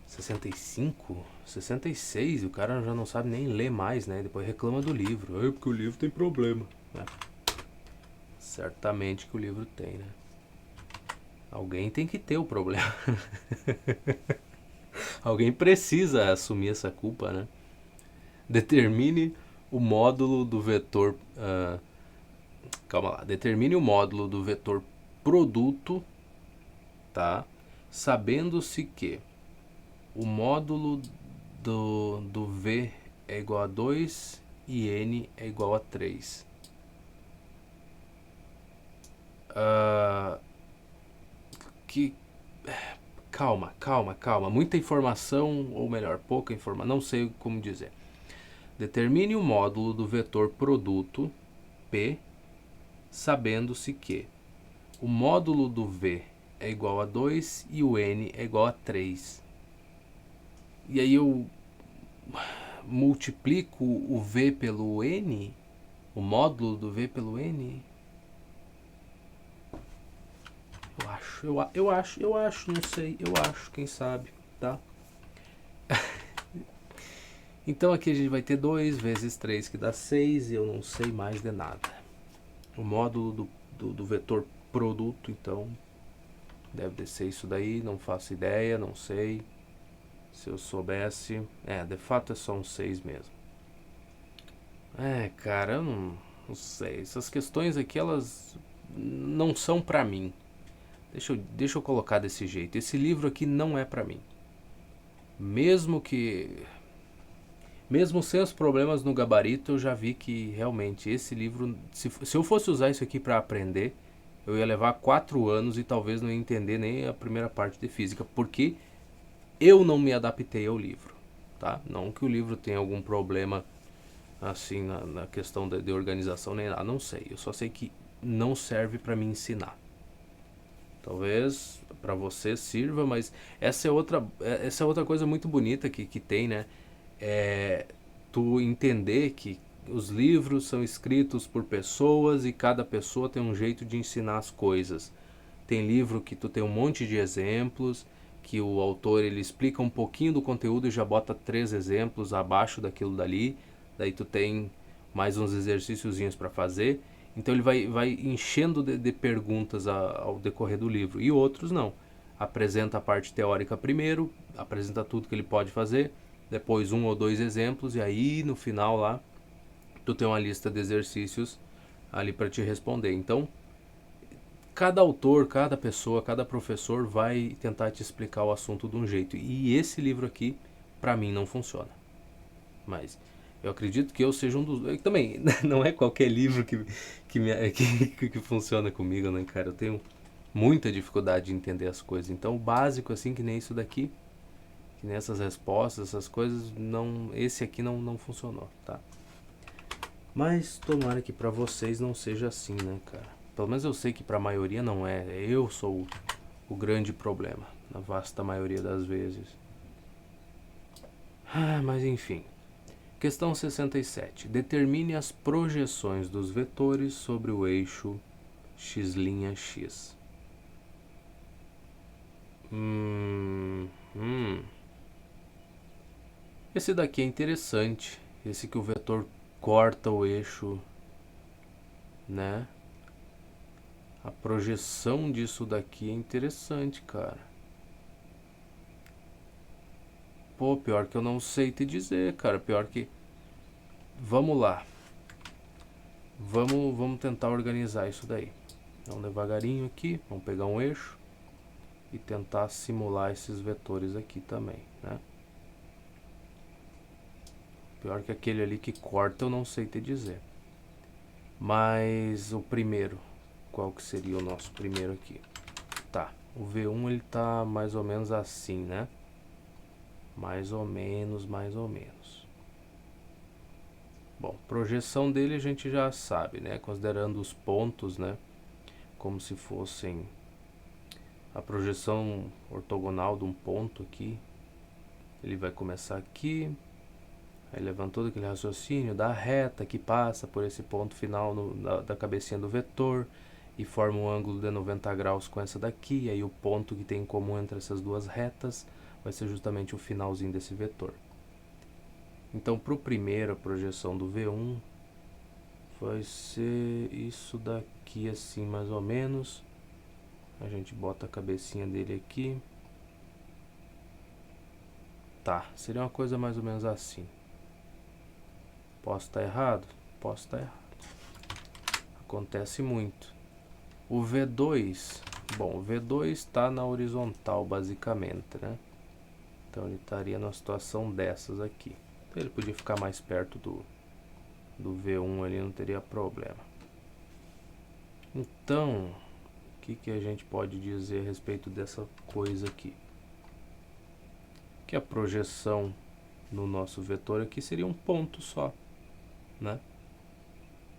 65? 66? O cara já não sabe nem ler mais, né? Depois reclama do livro. É porque o livro tem problema. É. Certamente que o livro tem, né? Alguém tem que ter o problema. Alguém precisa assumir essa culpa, né? Determine o módulo do vetor... calma lá. Determine o módulo do vetor produto, tá? Sabendo-se que o módulo do V é igual a 2 e N é igual a 3. Calma. Muita informação, ou melhor, pouca informação, não sei como dizer. Determine o módulo do vetor produto, P, sabendo-se que o módulo do V é igual a 2 e o N é igual a 3. E aí eu multiplico o V pelo N, o módulo do V pelo N. Eu acho, não sei, quem sabe, tá? Então aqui a gente vai ter 2 vezes 3 que dá 6 e eu não sei mais de nada. O módulo do vetor produto, então, deve ser isso daí, não faço ideia, não sei. Se eu soubesse... de fato é só um 6 mesmo. Cara, eu não sei. Essas questões aqui, elas não são pra mim. Deixa eu colocar desse jeito. Esse livro aqui não é pra mim. Mesmo sem os problemas no gabarito, eu já vi que realmente esse livro... Se eu fosse usar isso aqui pra aprender, eu ia levar 4 anos e talvez não ia entender nem a primeira parte de física. Porque eu não me adaptei ao livro, tá? Não que o livro tenha algum problema assim na questão de organização nem nada, não sei. Eu só sei que não serve para me ensinar. Talvez para você sirva, mas essa é outra coisa muito bonita que tem, né? Tu entender que os livros são escritos por pessoas e cada pessoa tem um jeito de ensinar as coisas. Tem livro que tu tem um monte de exemplos, que o autor ele explica um pouquinho do conteúdo e já bota 3 exemplos abaixo daquilo dali. Daí tu tem mais uns exercíciozinhos para fazer. Então ele vai enchendo de perguntas ao decorrer do livro. E outros não. apresenta a parte teórica primeiro, apresenta tudo que ele pode fazer, depois 1 ou 2 exemplos, e aí no final lá tu tem uma lista de exercícios ali para te responder. Então, cada autor, cada pessoa, cada professor vai tentar te explicar o assunto de um jeito. E esse livro aqui, para mim, não funciona. Mas eu acredito que eu seja um dos... Também, não é qualquer livro que funciona comigo, né, cara? Eu tenho muita dificuldade de entender as coisas. Então, o básico, assim, que nem isso daqui, que nem essas respostas, essas coisas, não, esse aqui não funcionou, tá? Mas tomara que pra vocês não seja assim, né, cara? Pelo menos eu sei que pra maioria não é. Eu sou o grande problema, na vasta maioria das vezes. Mas enfim. Questão 67. Determine as projeções dos vetores sobre o eixo x'(x). Esse daqui é interessante. Esse que o vetor corta o eixo, né? A projeção disso daqui é interessante, cara. Pô, pior que eu não sei te dizer, cara. Pior que... Vamos lá. Vamos tentar organizar isso daí. Então, devagarinho aqui. Vamos pegar um eixo e tentar simular esses vetores aqui também, né? Pior que aquele ali que corta eu não sei te dizer. Mas o primeiro, qual que seria o nosso primeiro aqui? Tá, o V1 ele tá mais ou menos assim, né? Mais ou menos. Bom, projeção dele a gente já sabe, né? Considerando os pontos, né? Como se fossem a projeção ortogonal de um ponto aqui. Ele vai começar aqui. Aí levantou aquele raciocínio da reta que passa por esse ponto final da cabecinha do vetor e forma um ângulo de 90 graus com essa daqui. E aí o ponto que tem em comum entre essas duas retas vai ser justamente o finalzinho desse vetor. Então, para o primeiro, a projeção do V1 vai ser isso daqui assim, mais ou menos. A gente bota a cabecinha dele aqui. Tá, seria uma coisa mais ou menos assim. Posso estar errado? Posso estar errado. Acontece muito. O V2, bom, o V2 está na horizontal basicamente, né? Então ele estaria numa situação dessas aqui. Então ele podia ficar mais perto do V1 ali, não teria problema. Então, o que a gente pode dizer a respeito dessa coisa aqui? Que a projeção no nosso vetor aqui seria um ponto só, né?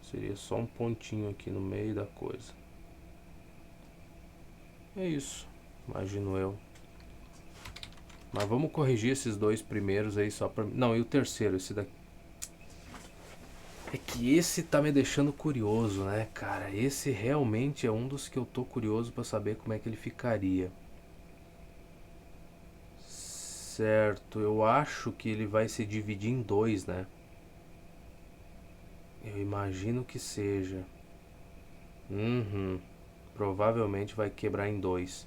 Seria só um pontinho aqui no meio da coisa. É isso, imagino eu. Mas vamos corrigir esses dois primeiros aí só pra... Não, e o terceiro, esse daqui. É que esse tá me deixando curioso, né, cara? Esse realmente é um dos que eu tô curioso pra saber como é que ele ficaria. Certo, eu acho que ele vai se dividir em dois, né? Eu imagino que seja. Provavelmente vai quebrar em dois.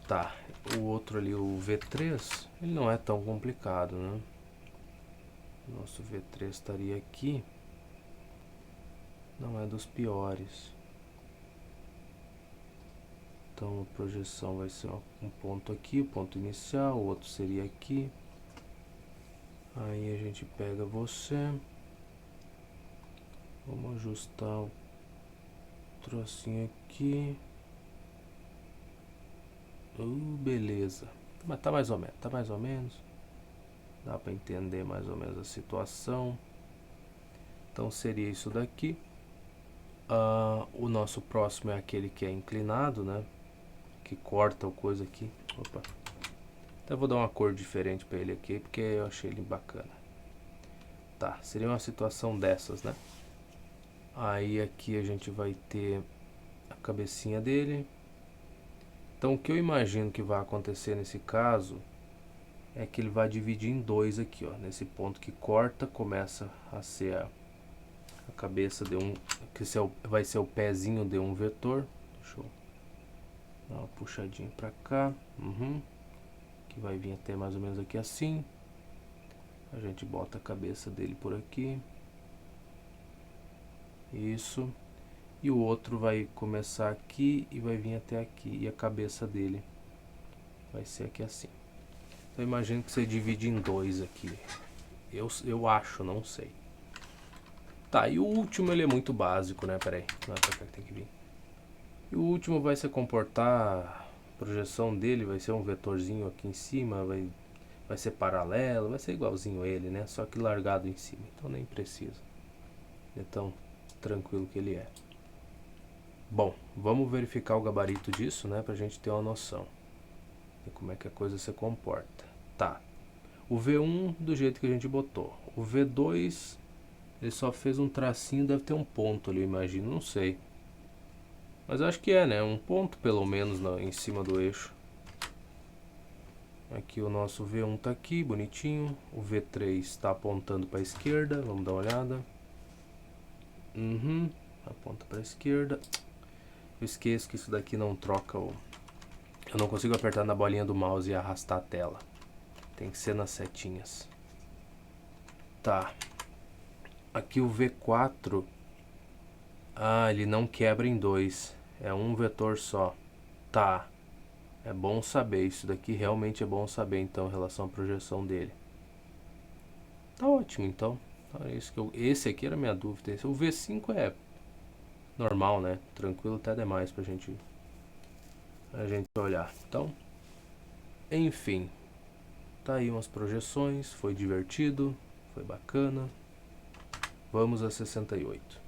Tá, o outro ali, o V3, ele não é tão complicado, né? Nosso V3 estaria aqui. Não é dos piores. Então a projeção vai ser um ponto aqui, o ponto inicial, o outro seria aqui. Aí a gente pega você. Vamos ajustar o trocinho aqui. Beleza. Mas tá mais ou menos. Dá pra entender mais ou menos a situação. Então seria isso daqui. O nosso próximo é aquele que é inclinado, né? Que corta o coisa aqui. Opa. Até vou dar uma cor diferente pra ele aqui, porque eu achei ele bacana. Tá, seria uma situação dessas, né? Aí aqui a gente vai ter a cabecinha dele. Então o que eu imagino que vai acontecer nesse caso é que ele vai dividir em dois aqui, ó. Nesse ponto que corta, começa a ser a cabeça de um... que vai ser o pezinho de um vetor. Deixa eu Dá uma puxadinha pra cá. Que vai vir até mais ou menos aqui assim. A gente bota a cabeça dele por aqui. Isso. E o outro vai começar aqui e vai vir até aqui. E a cabeça dele vai ser aqui assim. Então imagino que você divide em dois aqui. Eu acho, não sei. Tá, e o último ele é muito básico, né? Pera aí, não é pra cá que tem que vir. E o último vai se comportar... A projeção dele vai ser um vetorzinho aqui em cima, vai ser paralelo, vai ser igualzinho ele, né? Só que largado em cima, então nem precisa. É tão tranquilo que ele é. Bom, vamos verificar o gabarito disso, né? Pra gente ter uma noção de como é que a coisa se comporta. Tá, o V1 do jeito que a gente botou. O V2, ele só fez um tracinho, deve ter um ponto ali, eu imagino, não sei. Mas acho que é, né? Um ponto pelo menos em cima do eixo. Aqui o nosso V1 tá aqui, bonitinho. O V3 está apontando para a esquerda, vamos dar uma olhada. Aponta para a esquerda. Eu esqueço que isso daqui não troca o... Eu não consigo apertar na bolinha do mouse e arrastar a tela. Tem que ser nas setinhas. Tá. Aqui o V4... Ah, ele não quebra em dois. É um vetor só. Tá. É bom saber. Isso daqui realmente é bom saber, então, em relação à projeção dele. Tá ótimo, então. Esse aqui era a minha dúvida. O V5 é normal, né? Tranquilo até demais pra gente olhar. Então, enfim. Tá aí umas projeções. Foi divertido. Foi bacana. Vamos a 68.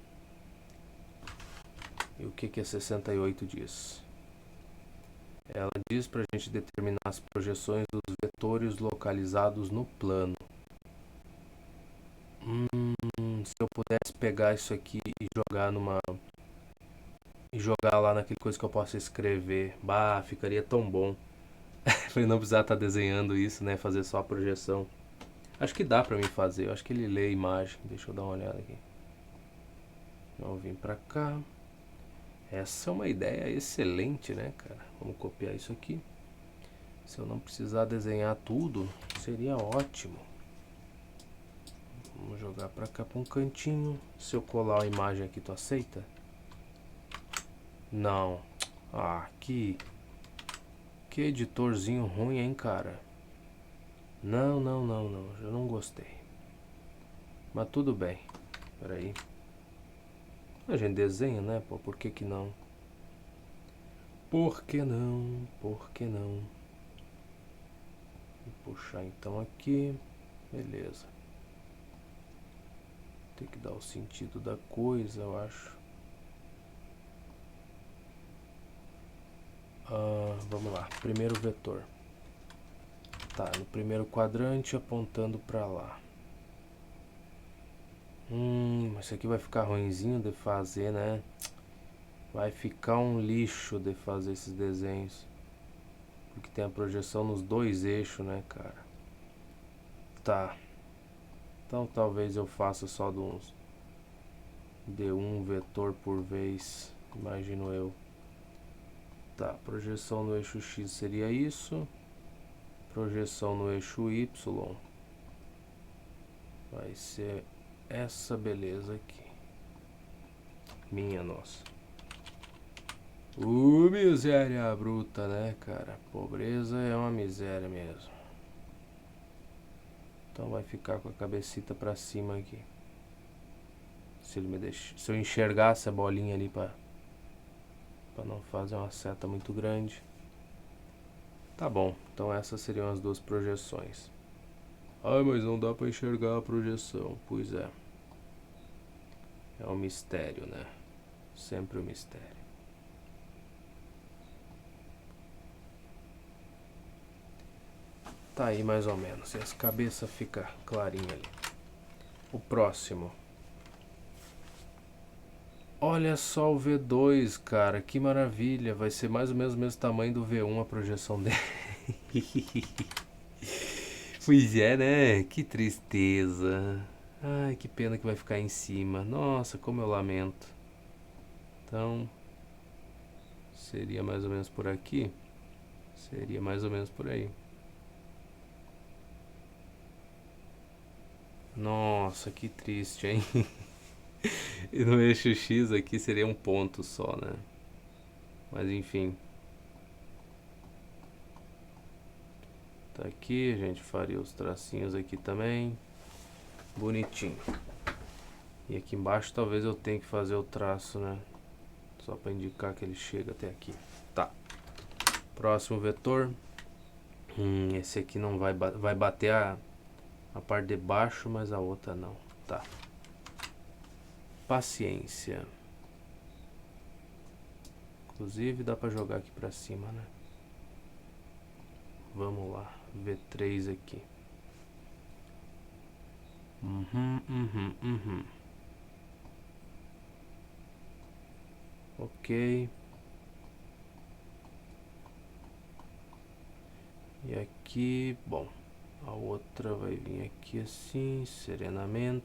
E o que a 68 diz? Ela diz pra gente determinar as projeções dos vetores localizados no plano. Se eu pudesse pegar isso aqui e jogar lá naquele coisa que eu posso escrever, bah, ficaria tão bom. Pra não precisar estar desenhando isso, né? Fazer só a projeção. Acho que dá pra mim fazer. Eu acho que ele lê a imagem. Deixa eu dar uma olhada aqui. Vamos vir pra cá. Essa é uma ideia excelente, né, cara? Vamos copiar isso aqui. Se eu não precisar desenhar tudo, seria ótimo. Vamos jogar pra cá pra um cantinho. Se eu colar a imagem aqui, tu aceita? Não. Ah, que editorzinho ruim, hein, cara? Não. Eu não gostei. Mas tudo bem. Pera aí. A gente desenha, né? Pô, por que que não? Por que não? Por que não? Vou puxar então aqui. Beleza. Tem que dar o sentido da coisa, eu acho. Vamos lá. Primeiro vetor. Tá, no primeiro quadrante apontando pra lá. Isso aqui vai ficar ruinzinho de fazer, né? Vai ficar um lixo de fazer esses desenhos. Porque tem a projeção nos dois eixos, né, cara? Tá. Então talvez eu faça só de um vetor por vez, imagino eu. Tá, projeção no eixo X seria isso. Projeção no eixo Y vai ser essa beleza aqui. Minha nossa. Miséria bruta, né, cara? Pobreza é uma miséria mesmo. Então vai ficar com a cabecita pra cima aqui. Se eu enxergasse a bolinha ali pra não fazer uma seta muito grande. Tá bom, então essas seriam as duas projeções. Ai, mas não dá pra enxergar a projeção. Pois é. É um mistério, né? Sempre um mistério. Tá aí mais ou menos. E as cabeças ficam clarinhas ali. O próximo. Olha só o V2, cara. Que maravilha. Vai ser mais ou menos o mesmo tamanho do V1 a projeção dele. Pois é, né? Que tristeza. Ai, que pena que vai ficar em cima. Nossa, como eu lamento. Então, Seria mais ou menos por aqui? Seria mais ou menos por aí. Nossa, que triste, hein? E no eixo X aqui seria um ponto só, né? Mas enfim. Tá aqui, a gente faria os tracinhos aqui também. Bonitinho. E aqui embaixo talvez eu tenha que fazer o traço, né? Só para indicar que ele chega até aqui. Tá. Próximo vetor. Esse aqui não vai bater a parte de baixo, mas a outra não. Tá. Paciência. Inclusive dá para jogar aqui para cima, né? Vamos lá. V3 aqui. Ok. E aqui, bom, a outra vai vir aqui assim, serenamente.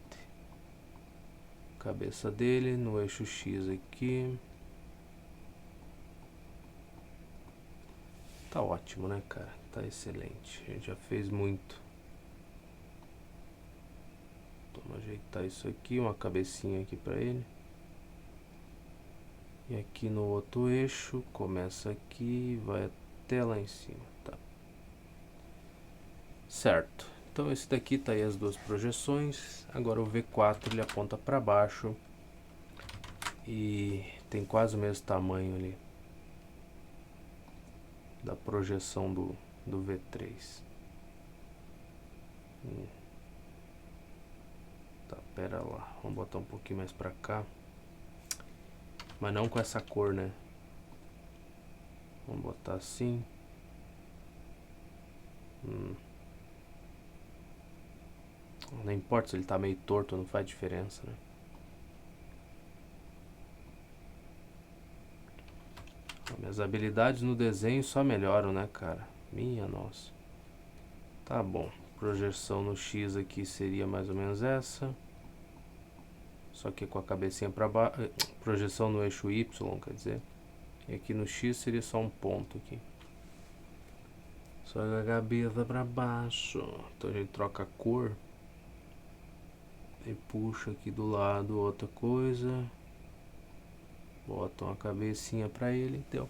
Cabeça dele no eixo X aqui. Tá ótimo, né, cara? Tá excelente. A gente já fez muito. Vamos ajeitar isso aqui, uma cabecinha aqui pra ele. E aqui no outro eixo, começa aqui e vai até lá em cima, tá? Certo. Então esse daqui tá aí as duas projeções. Agora o V4 ele aponta para baixo e tem quase o mesmo tamanho ali da projeção do V3. Tá, pera lá. Vamos botar um pouquinho mais pra cá. Mas não com essa cor, né? Vamos botar assim. Não importa se ele tá meio torto, não faz diferença, né? Minhas habilidades no desenho só melhoram, né, cara? Minha nossa. Tá bom. Projeção no X aqui seria mais ou menos essa. Só que com a cabecinha para baixo. Projeção no eixo Y, quer dizer. E aqui no X seria só um ponto aqui. Só a cabeça para baixo. Então a gente troca a cor. E puxa aqui do lado outra coisa. Bota uma cabecinha pra ele, então.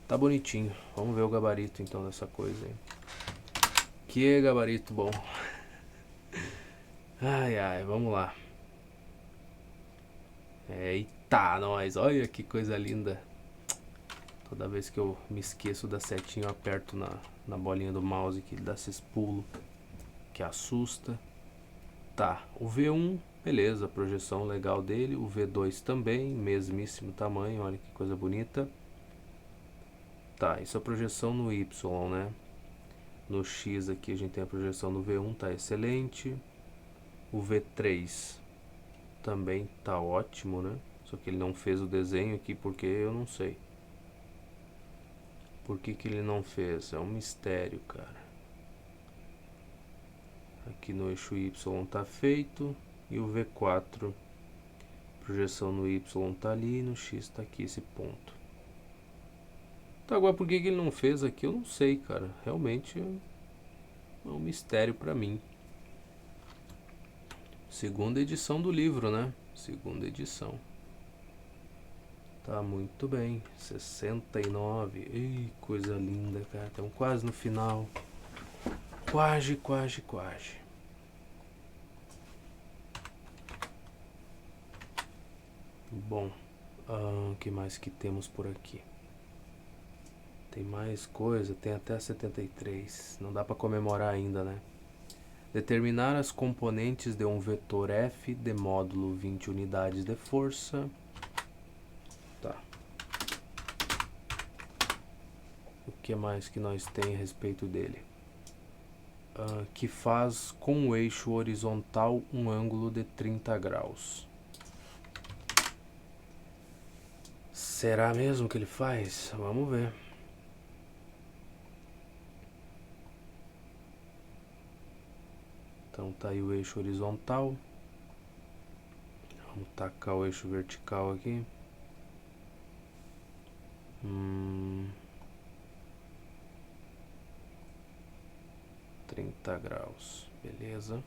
Tá bonitinho. Vamos ver o gabarito então dessa coisa aí. Que gabarito bom. Ai, ai, vamos lá. Eita, nós. Olha que coisa linda. Toda vez que eu me esqueço da setinha, eu aperto na bolinha do mouse que ele dá esses pulos. Que assusta. Tá, o V1, beleza, projeção legal dele. O V2 também, mesmíssimo tamanho, olha que coisa bonita. Tá, isso é a projeção no Y, né? No X aqui a gente tem a projeção no V1, tá excelente. O V3 também tá ótimo, né? Só que ele não fez o desenho aqui porque eu não sei. Por que que ele não fez? É um mistério, cara. Aqui no eixo Y tá feito. E o V4, projeção no Y tá ali, no X tá aqui esse ponto. Tá, agora por que que ele não fez aqui eu não sei, cara. Realmente é um mistério pra mim. Segunda edição do livro, né? Segunda edição. Tá muito bem. 69. Ei, coisa linda, cara. Estamos quase no final. Quase, quase, quase. Bom, o que mais que temos por aqui? Tem mais coisa, tem até 73. Não dá para comemorar ainda, né? Determinar as componentes de um vetor F de módulo 20 unidades de força. Tá. O que mais que nós tem a respeito dele? Que faz com o eixo horizontal um ângulo de 30 graus. Será mesmo que ele faz? Vamos ver. Então tá aí o eixo horizontal. Vamos tacar o eixo vertical aqui. 30 graus, beleza.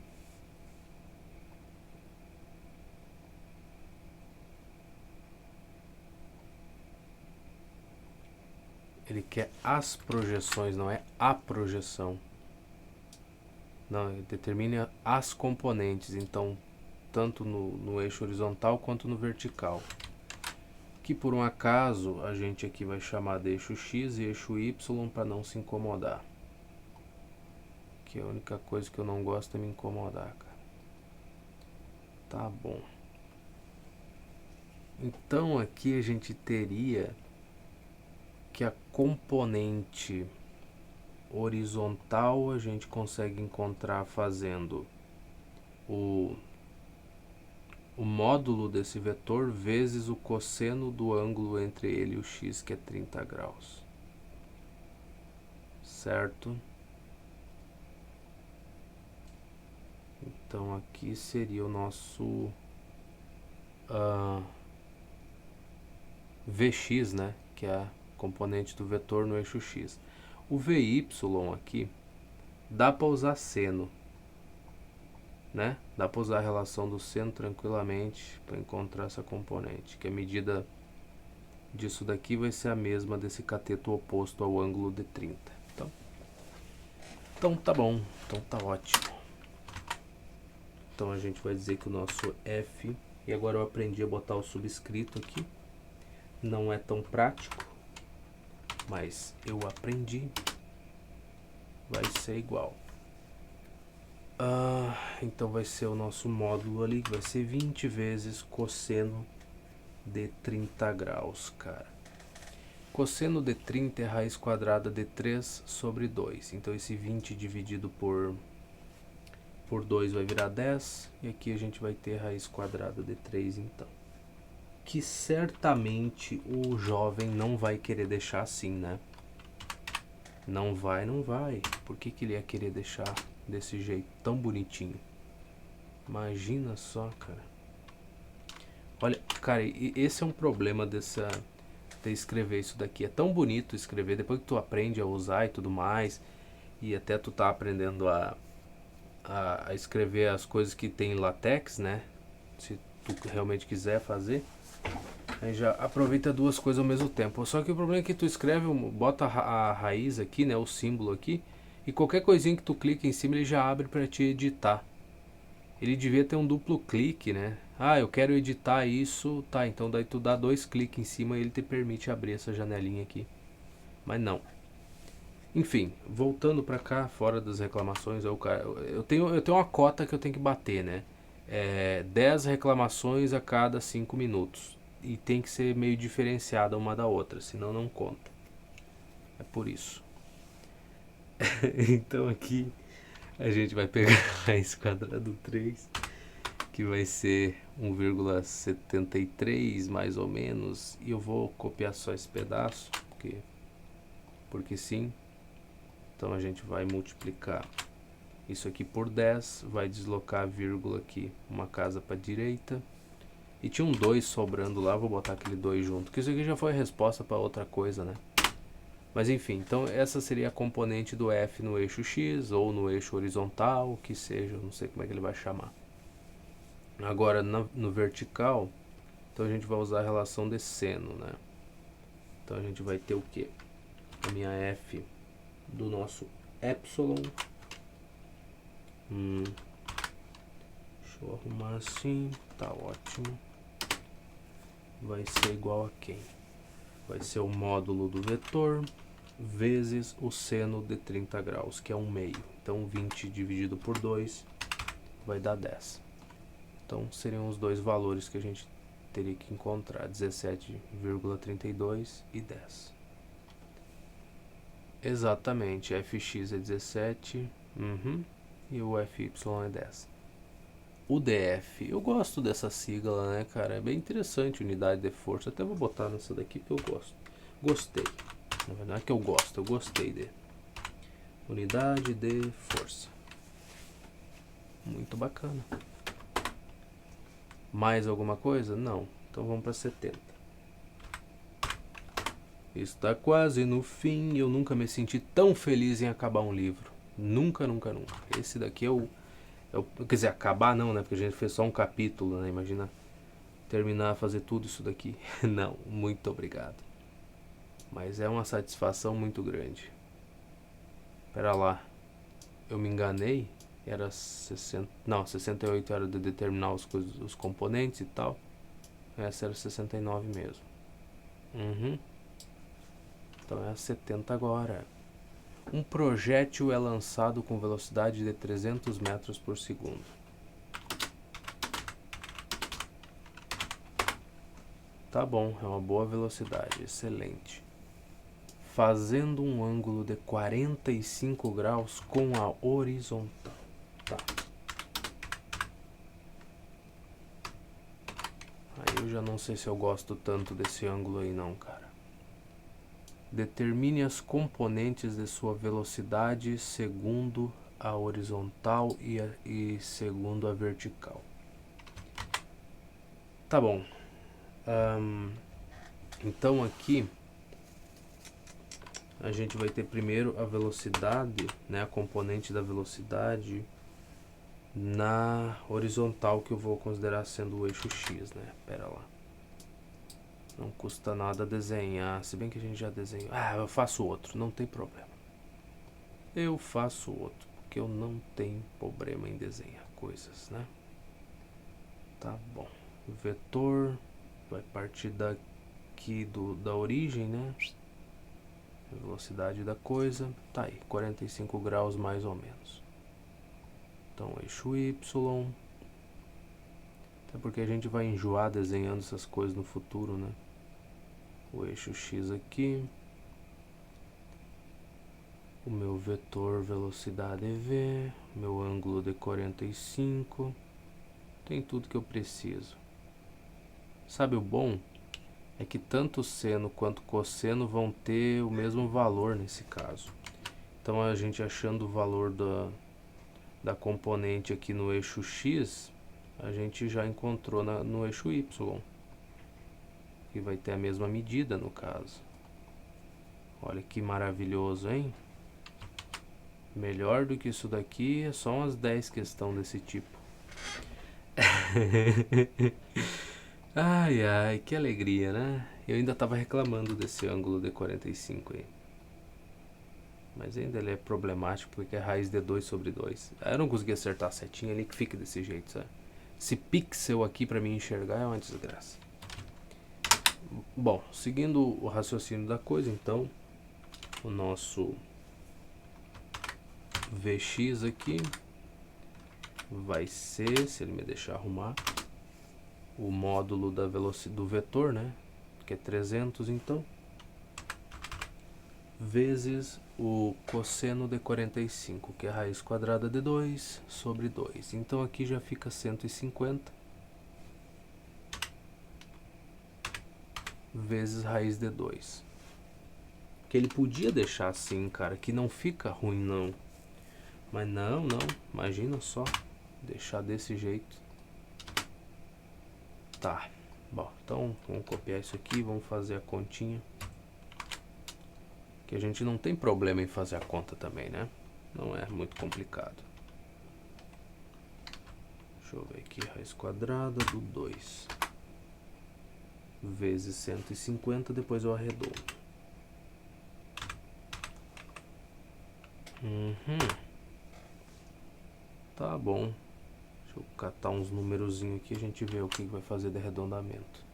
Ele quer as projeções, não é a projeção. Não, ele determina as componentes, então, tanto no eixo horizontal quanto no vertical. Que por um acaso a gente aqui vai chamar de eixo X e eixo Y para não se incomodar. Que a única coisa que eu não gosto é me incomodar, cara. Tá bom. Então aqui a gente teria que a componente horizontal a gente consegue encontrar fazendo o módulo desse vetor vezes o cosseno do ângulo entre ele e o x, que é 30 graus. Certo? Então aqui seria o nosso Vx, né? Que é a componente do vetor no eixo x. O Vy aqui dá para usar seno, né? Dá para usar a relação do seno tranquilamente para encontrar essa componente, que a medida disso daqui vai ser a mesma desse cateto oposto ao ângulo de 30. Então tá bom, então tá ótimo. Então a gente vai dizer que o nosso F, e agora eu aprendi a botar o subscrito aqui, não é tão prático, mas eu aprendi, vai ser igual. Então vai ser o nosso módulo ali, que vai ser 20 vezes cosseno de 30 graus, cara. Cosseno de 30 é raiz quadrada de 3 sobre 2. Então esse 20 dividido por 2 vai virar 10. E aqui a gente vai ter raiz quadrada de 3, então. Que certamente o jovem não vai querer deixar assim, né? Não vai. Por que ele ia querer deixar desse jeito tão bonitinho? Imagina só, cara. Olha, cara, esse é um problema de escrever isso daqui. É tão bonito escrever, depois que tu aprende a usar e tudo mais, e até tu tá aprendendo a escrever as coisas que tem em latex, né? Se tu realmente quiser fazer, aí já aproveita duas coisas ao mesmo tempo. Só que o problema é que tu escreve, bota a raiz aqui, né? O símbolo aqui, e qualquer coisinha que tu clica em cima ele já abre para te editar. Ele devia ter um duplo clique, né? Eu quero editar isso, tá, então daí tu dá 2 cliques em cima e ele te permite abrir essa janelinha aqui. Mas não. Enfim, voltando pra cá, fora das reclamações, eu tenho uma cota que eu tenho que bater, né? 10 reclamações a cada 5 minutos. E tem que ser meio diferenciada uma da outra, senão não conta. É por isso. Então aqui a gente vai pegar a raiz quadrada do 3, que vai ser 1,73 mais ou menos, e eu vou copiar só esse pedaço, porque sim. Então a gente vai multiplicar isso aqui por 10, vai deslocar a vírgula aqui uma casa para a direita, e tinha um 2 sobrando lá, vou botar aquele 2 junto, que isso aqui já foi a resposta para outra coisa, né? Mas enfim, então essa seria a componente do F no eixo X ou no eixo horizontal, o que seja, não sei como é que ele vai chamar. Agora no vertical, então a gente vai usar a relação de seno, né? Então a gente vai ter o que? A minha F do nosso epsilon. Deixa eu arrumar assim, tá ótimo. Vai ser igual a quem? Vai ser o módulo do vetor vezes o seno de 30 graus, que é 1/2. Então 20 dividido por 2 vai dar 10. Então seriam os dois valores que a gente teria que encontrar, 17,32 e 10. Exatamente, fx é 17, e o fy é 10. O DF, eu gosto dessa sigla, né, cara? É bem interessante, unidade de força. Até vou botar nessa daqui porque eu gosto. Gostei. Não é que eu gosto, eu gostei de unidade de força. Muito bacana. Mais alguma coisa? Não. Então vamos para 70. Está quase no fim. Eu nunca me senti tão feliz em acabar um livro. Nunca, nunca, nunca. Esse daqui quer dizer, acabar não, né? Porque a gente fez só um capítulo, né? Imagina terminar, fazer tudo isso daqui. Não, muito obrigado. Mas é uma satisfação muito grande. Pera lá. Eu me enganei. Era 60... Não, 68 era de determinar os componentes e tal. Essa era 69 mesmo. Então é a 70 agora. Um projétil é lançado com velocidade de 300 metros por segundo. Tá bom, é uma boa velocidade, excelente. Fazendo um ângulo de 45 graus com a horizontal. Tá. Aí eu já não sei se eu gosto tanto desse ângulo aí não, cara. Determine as componentes de sua velocidade segundo a horizontal e segundo a vertical. Tá bom. Então aqui a gente vai ter primeiro a velocidade, né, a componente da velocidade na horizontal, que eu vou considerar sendo o eixo X, né? Pera lá. Não custa nada desenhar, se bem que a gente já desenhou. Ah, eu faço outro, não tem problema. Eu faço outro, porque eu não tenho problema em desenhar coisas, né? Tá bom. O vetor vai partir daqui da origem, né? A velocidade da coisa, tá aí, 45 graus mais ou menos. Então, eixo Y. Até porque a gente vai enjoar desenhando essas coisas no futuro, né? O eixo X aqui. O meu vetor velocidade V. Meu ângulo de 45. Tem tudo que eu preciso. Sabe o bom? É que tanto seno quanto cosseno vão ter o mesmo valor nesse caso. Então a gente achando o valor da componente aqui no eixo X, a gente já encontrou no eixo Y, que vai ter a mesma medida no caso. Olha que maravilhoso, hein? Melhor do que isso daqui é só umas 10 questões desse tipo. Ai, ai, que alegria, né? Eu ainda tava reclamando desse ângulo de 45 aí. Mas ainda ele é problemático porque é raiz de 2 sobre 2. Eu não consegui acertar a setinha ali que fica desse jeito, sabe? Esse pixel aqui pra mim enxergar é uma desgraça. Bom, seguindo o raciocínio da coisa, então, o nosso Vx aqui vai ser, se ele me deixar arrumar, o módulo da velocidade do vetor, né? Que é 300, então, vezes o cosseno de 45, que é a raiz quadrada de 2 sobre 2. Então aqui já fica 150 vezes raiz de 2. Que ele podia deixar assim, cara, que não fica ruim não. Mas não, imagina só, deixar desse jeito. Tá, bom, então vamos copiar isso aqui, vamos fazer a continha. Que a gente não tem problema em fazer a conta também, né? Não é muito complicado. Deixa eu ver aqui, raiz quadrada do 2 vezes 150, depois eu arredondo. Tá bom. Deixa eu catar uns numerozinhos aqui e a gente vê o que vai fazer de arredondamento.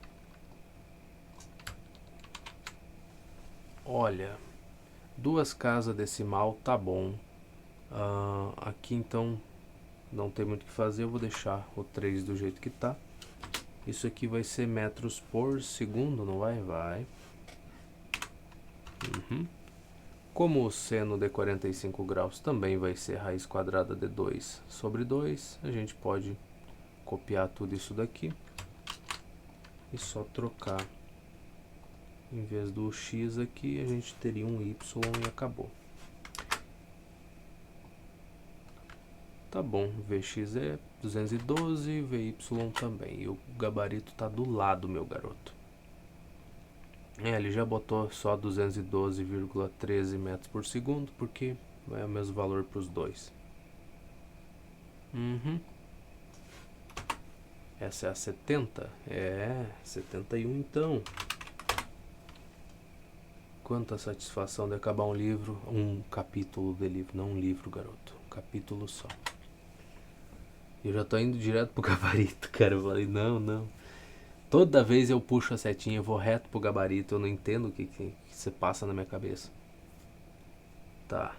Olha, 2 casas decimal tá bom. Aqui então não tem muito o que fazer, eu vou deixar o 3 do jeito que tá. Isso aqui vai ser metros por segundo, não vai? Vai. Como o seno de 45 graus também vai ser raiz quadrada de 2 sobre 2, a gente pode copiar tudo isso daqui e só trocar. Em vez do x aqui, a gente teria um y e acabou. Tá bom, Vx é 212, Vy também. E o gabarito tá do lado, meu garoto. Ele já botou só 212,13 metros por segundo, porque é o mesmo valor para os dois. Essa é a 70? É, 71 então. Quanta satisfação de acabar um livro, um capítulo de livro, não um livro, garoto. Um capítulo só. Eu já tô indo direto pro gabarito, cara. Eu falei, não. Toda vez eu puxo a setinha, eu vou reto pro gabarito. Eu não entendo o que se passa na minha cabeça. Tá.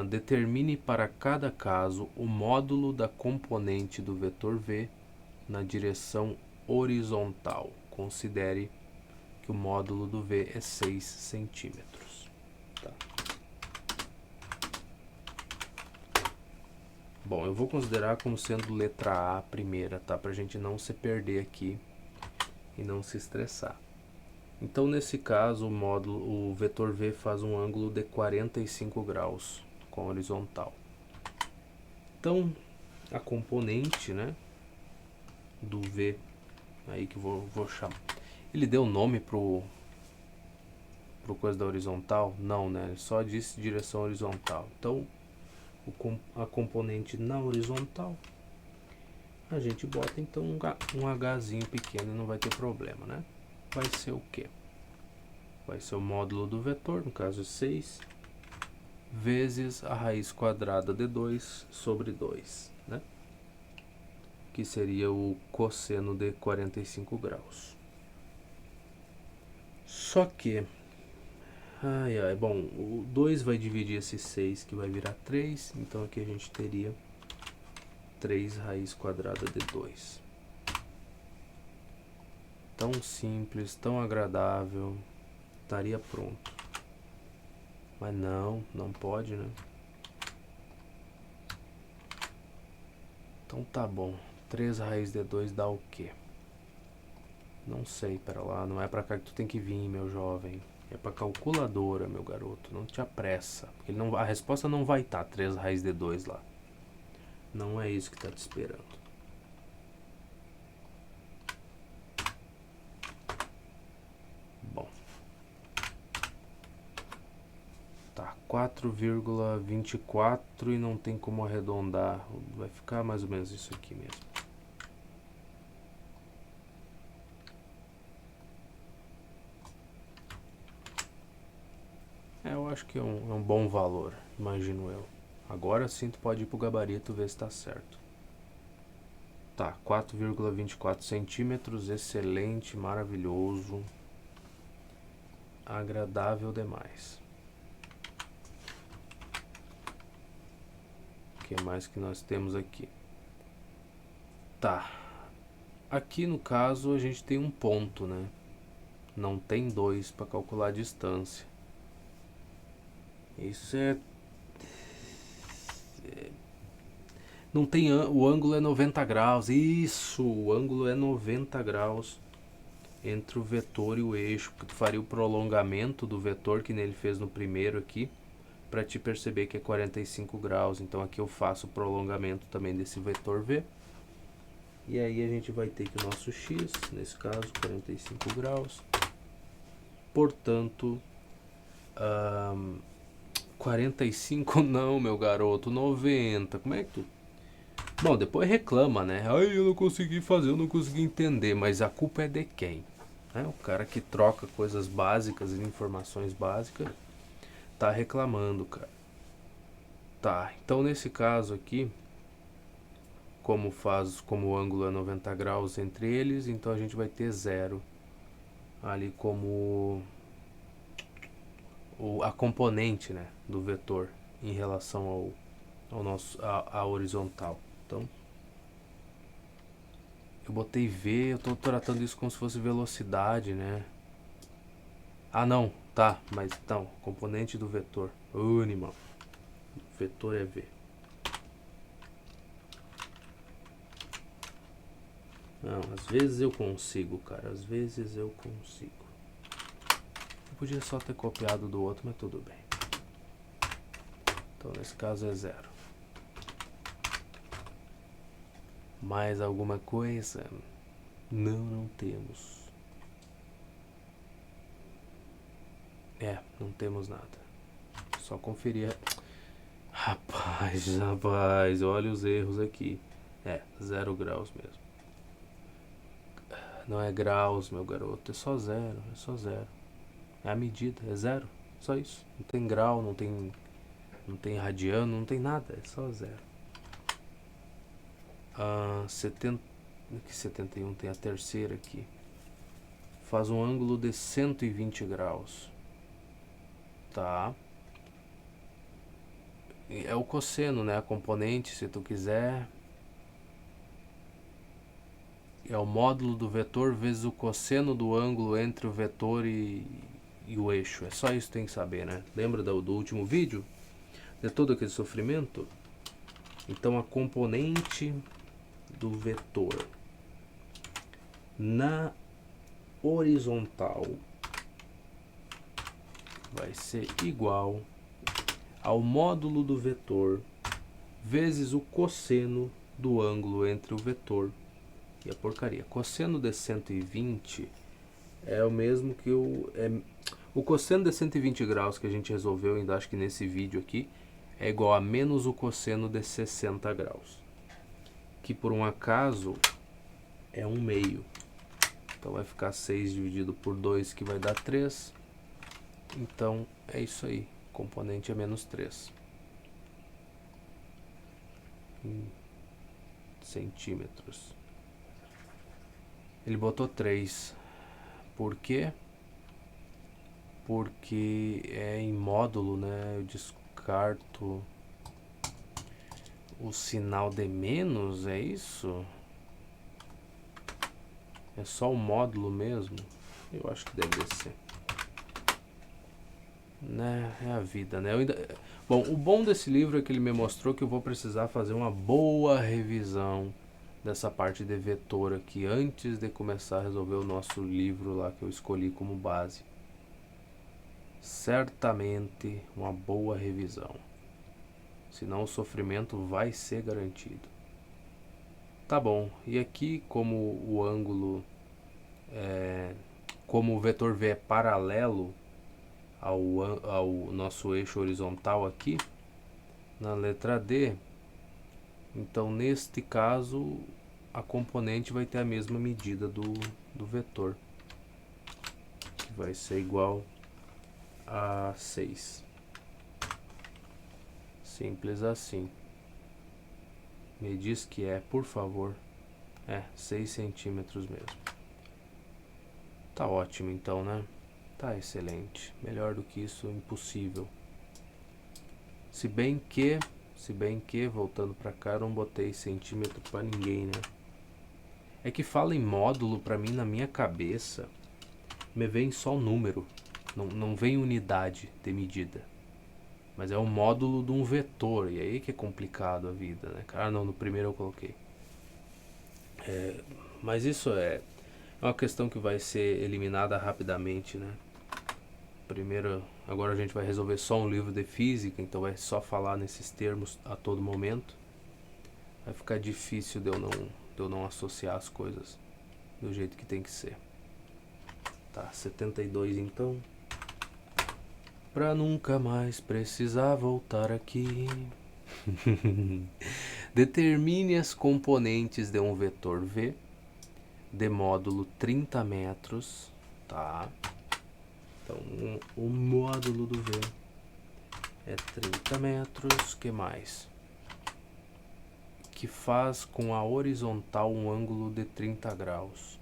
Determine para cada caso o módulo da componente do vetor V na direção horizontal. Considere que o módulo do V é 6 centímetros. Tá. Bom, eu vou considerar como sendo letra A a primeira, tá? Pra gente não se perder aqui e não se estressar. Então, nesse caso, o vetor V faz um ângulo de 45 graus com horizontal. Então, a componente, né, do V, aí que vou chamar. Ele deu nome pro coisa da horizontal? Não, né? Ele só disse direção horizontal. Então, a componente na horizontal, a gente bota então um Hzinho pequeno e não vai ter problema, né? Vai ser o quê? Vai ser o módulo do vetor, no caso 6, vezes a raiz quadrada de 2 sobre 2, né? Que seria o cosseno de 45 graus. Só que, bom, o 2 vai dividir esse 6, que vai virar 3, então aqui a gente teria 3 raiz quadrada de 2. Tão simples, tão agradável, estaria pronto. Mas não pode, né? Então tá bom. 3 raiz de 2 dá o quê? Não sei, pera lá. Não é pra cá que tu tem que vir, meu jovem. É pra calculadora, meu garoto. Não te apressa. Porque a resposta não vai estar 3 raiz de 2 lá. Não é isso que tá te esperando. Bom. Tá, 4,24 e não tem como arredondar. Vai ficar mais ou menos isso aqui mesmo. Eu acho que é um bom valor, imagino eu. Agora sim tu pode ir pro gabarito ver se tá certo. Tá, 4,24 centímetros, excelente, maravilhoso, agradável demais. O que mais que nós temos aqui? Tá, aqui no caso a gente tem um ponto, né? Não tem 2 para calcular a distância. Isso não tem, o ângulo é 90 graus. Isso, o ângulo é 90 graus entre o vetor e o eixo, porque tu faria o prolongamento do vetor que ele fez no primeiro aqui, para te perceber que é 45 graus. Então aqui eu faço o prolongamento também desse vetor V. E aí a gente vai ter que o nosso x, nesse caso 45 graus, portanto 45 não, meu garoto, 90. Como é que tu... Bom, depois reclama, né? Ai, eu não consegui fazer, eu não consegui entender. Mas a culpa é de quem? O cara que troca coisas básicas e informações básicas tá reclamando, cara. Tá, então nesse caso aqui, como o ângulo é 90 graus entre eles, então a gente vai ter 0 ali como a componente, né, do vetor em relação à horizontal. Então eu botei V, eu tô tratando isso como se fosse velocidade, né? Ah não, tá, mas então, componente do vetor. Animal. Vetor é V. Não, às vezes eu consigo, cara. Às vezes eu consigo. Eu podia só ter copiado do outro, mas tudo bem. Então nesse caso é 0. Mais alguma coisa? Não temos. Não temos nada. Só conferir. Rapaz, olha os erros aqui. 0 graus mesmo. Não é graus, meu garoto, é só zero. É a medida, é zero. Só isso. Não tem grau, não tem radiano, não tem nada, é só zero. 71 tem a terceira aqui. Faz um ângulo de 120 graus. Tá. É o cosseno, né? A componente, se tu quiser. É o módulo do vetor vezes o cosseno do ângulo entre o vetor e o eixo. É só isso que tem que saber, né? Lembra do último vídeo? De todo aquele sofrimento? Então a componente do vetor na horizontal vai ser igual ao módulo do vetor vezes o cosseno do ângulo entre o vetor e a porcaria. Cosseno de 120 é o mesmo que o cosseno de 120 graus que a gente resolveu, ainda acho que nesse vídeo aqui, é igual a menos o cosseno de 60 graus, que por um acaso é 1/2. Então vai ficar 6 dividido por 2, que vai dar 3. Então é isso aí, o componente é menos 3 centímetros. Ele botou 3. Por quê? Porque é em módulo, né? Eu descarto o sinal de menos, é isso? É só o módulo mesmo? Eu acho que deve ser. Né? É a vida, né? Bom, o bom desse livro é que ele me mostrou que eu vou precisar fazer uma boa revisão dessa parte de vetor aqui antes de começar a resolver o nosso livro lá que eu escolhi como base. Certamente uma boa revisão. Senão o sofrimento vai ser garantido. Tá bom, e aqui como o ângulo, como o vetor V é paralelo ao nosso eixo horizontal aqui, na letra D, então neste caso a componente vai ter a mesma medida do vetor, que vai ser igual a 6. Simples assim. Me diz que é, por favor. 6 centímetros mesmo. Tá ótimo então, né? Tá excelente. Melhor do que isso, impossível. Se bem que, voltando pra cá, eu não botei centímetro pra ninguém, né? É que fala em módulo, pra mim, na minha cabeça, me vem só o número. Não vem unidade de medida. Mas é o módulo de um vetor, e aí que é complicado a vida, né? Não, no primeiro eu coloquei. Mas isso é uma questão que vai ser eliminada rapidamente, né? Primeiro, agora a gente vai resolver só um livro de física, então vai só falar nesses termos a todo momento. Vai ficar difícil de eu não associar as coisas do jeito que tem que ser. Tá, 72 então. Pra nunca mais precisar voltar aqui. Determine as componentes de um vetor V de módulo 30 metros, tá? Então, o módulo do V é 30 metros, que mais? Que faz com a horizontal um ângulo de 30 graus.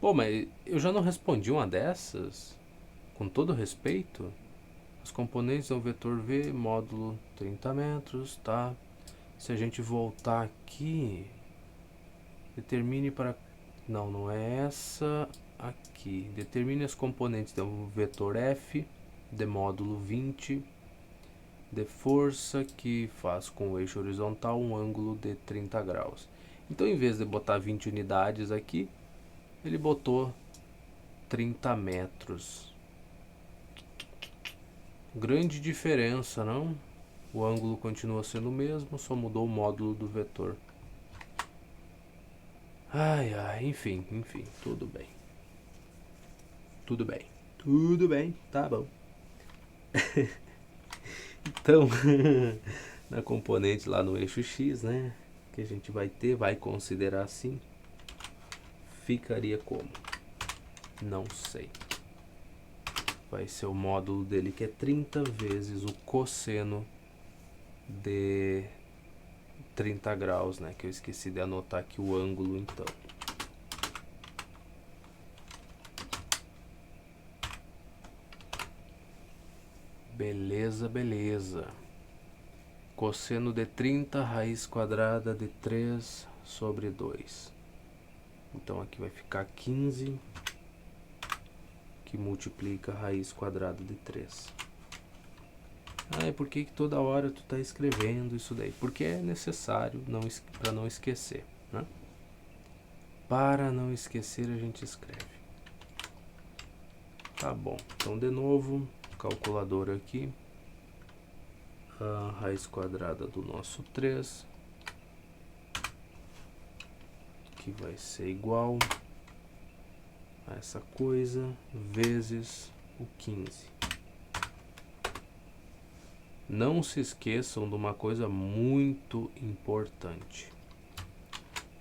Pô, mas eu já não respondi uma dessas? Com todo respeito? As componentes do vetor V, módulo 30 metros, tá? Se a gente voltar aqui, determine para... Não é essa aqui. Determine as componentes do vetor F, de módulo 20, de força, que faz com o eixo horizontal um ângulo de 30 graus. Então, em vez de botar 20 unidades aqui, ele botou 30 metros. Grande diferença, não? O ângulo continua sendo o mesmo, só mudou o módulo do vetor. Enfim, tudo bem. Tudo bem, tá bom. Então, na componente lá no eixo X, né, que a gente vai considerar assim, ficaria como? Não sei. Vai ser o módulo dele, que é 30 vezes o cosseno de 30 graus, né, que eu esqueci de anotar aqui o ângulo, então. Beleza, beleza. Cosseno de 30, raiz quadrada de 3 sobre 2. Então aqui vai ficar 15, que multiplica a raiz quadrada de 3. Ah, e por que toda hora tu tá escrevendo isso daí? Porque é necessário para não esquecer, né? Para não esquecer a gente escreve. Tá bom, então de novo, calculadora aqui. A raiz quadrada do nosso 3, que vai ser igual a essa coisa, vezes o 15. Não se esqueçam de uma coisa muito importante.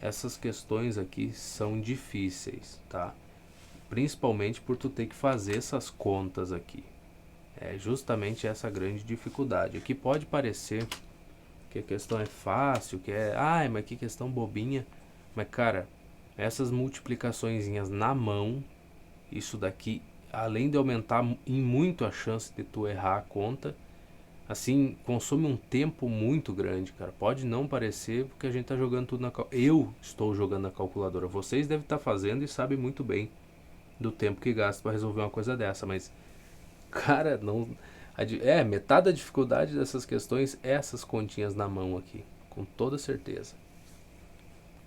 Essas questões aqui são difíceis, tá? Principalmente por tu ter que fazer essas contas aqui. É justamente essa grande dificuldade. Aqui pode parecer que a questão é fácil, que é, ai, mas que questão bobinha. Mas cara, essas multiplicaçõezinhas na mão, isso daqui, além de aumentar em muito a chance de tu errar a conta, assim, consome um tempo muito grande, cara. Pode não parecer porque a gente tá jogando tudo na eu estou jogando na calculadora. Vocês devem estar fazendo e sabem muito bem do tempo que gasta para resolver uma coisa dessa, mas cara, não metade da dificuldade dessas questões é essas continhas na mão aqui, com toda certeza.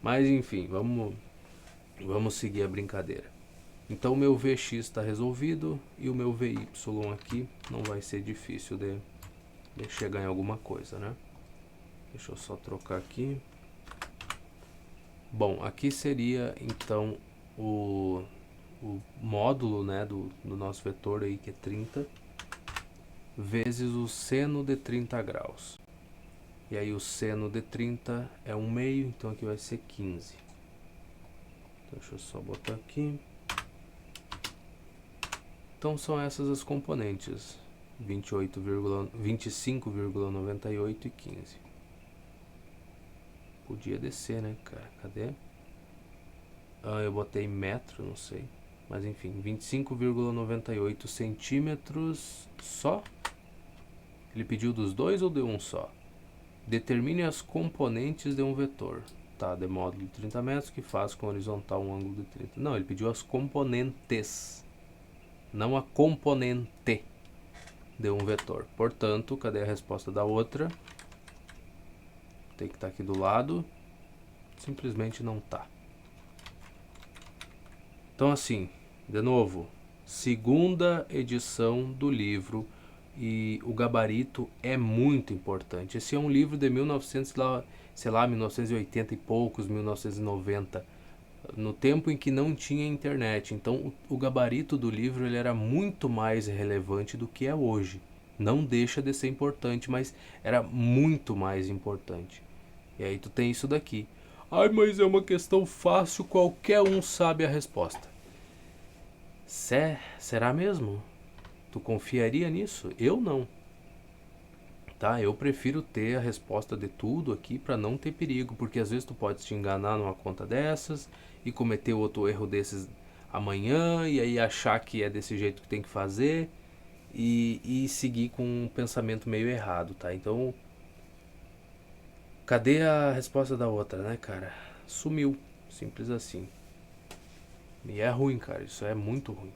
Mas enfim, vamos seguir a brincadeira. Então o meu Vx está resolvido e o meu Vy aqui não vai ser difícil de chegar em alguma coisa, né? Deixa eu só trocar aqui. Bom, aqui seria então o módulo, né, do nosso vetor aí, que é 30, vezes o seno de 30 graus. E aí o seno de 30 é 1/2, então aqui vai ser 15. Deixa eu só botar aqui. Então são essas as componentes, 25,98 e 15. Podia descer, né, cara? Cadê? Ah, eu botei metro, não sei. Mas enfim, 25,98 centímetros só? Ele pediu dos dois ou de um só? Determine as componentes de um vetor. Tá, de módulo de 30 metros que faz com horizontal um ângulo de 30. Não, ele pediu as componentes, não a componente de um vetor. Portanto, cadê a resposta da outra? Tem que estar aqui do lado. Simplesmente não tá. Então assim, de novo, segunda edição do livro e o gabarito é muito importante. Esse é um livro de 1980 e poucos, 1990, no tempo em que não tinha internet. Então o gabarito do livro ele era muito mais relevante do que é hoje. Não deixa de ser importante, mas era muito mais importante. E aí tu tem isso daqui. Ai, mas é uma questão fácil, qualquer um sabe a resposta. Será mesmo? Tu confiaria nisso? Eu não. Tá? Eu prefiro ter a resposta de tudo aqui para não ter perigo, porque às vezes tu pode te enganar numa conta dessas e cometer outro erro desses amanhã e aí achar que é desse jeito que tem que fazer e seguir com um pensamento meio errado, tá? Então, cadê a resposta da outra, né, cara? Sumiu, simples assim. E é ruim, cara, isso é muito ruim.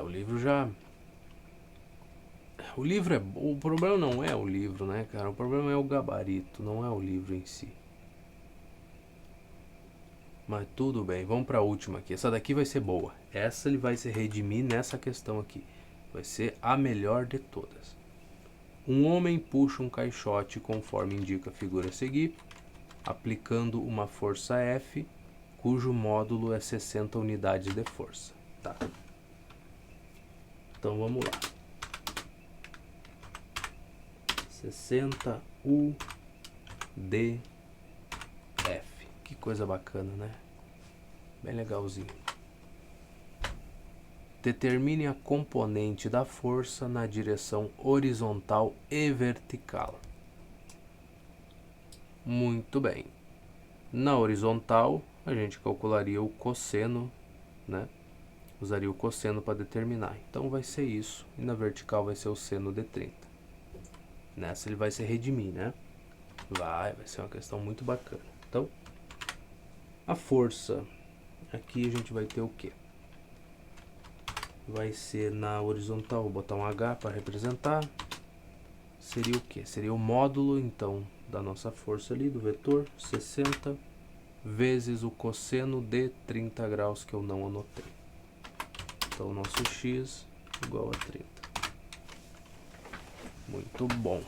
O livro já... O livro é... O problema não é o livro, né, cara? O problema é o gabarito, não é o livro em si. Mas tudo bem, vamos para a última aqui. Essa daqui vai ser boa. Essa ele vai se redimir nessa questão aqui. Vai ser a melhor de todas. Um homem puxa um caixote conforme indica a figura a seguir, aplicando uma força F cujo módulo é 60 unidades de força, tá? Então vamos lá. 60 UDF. Que coisa bacana, né? Bem legalzinho. Determine a componente da força na direção horizontal e vertical. Muito bem. Na horizontal, a gente calcularia o cosseno, né? Usaria o cosseno para determinar. Então vai ser isso. E na vertical vai ser o seno de 30. Nessa ele vai se redimir, né? Vai ser uma questão muito bacana. Então, a força. Aqui a gente vai ter o quê? Vai ser na horizontal, vou botar um H para representar. Seria o que? Seria o módulo, então, da nossa força ali, do vetor, 60, vezes o cosseno de 30 graus, que eu não anotei. Então, o nosso x igual a 30. Muito bom.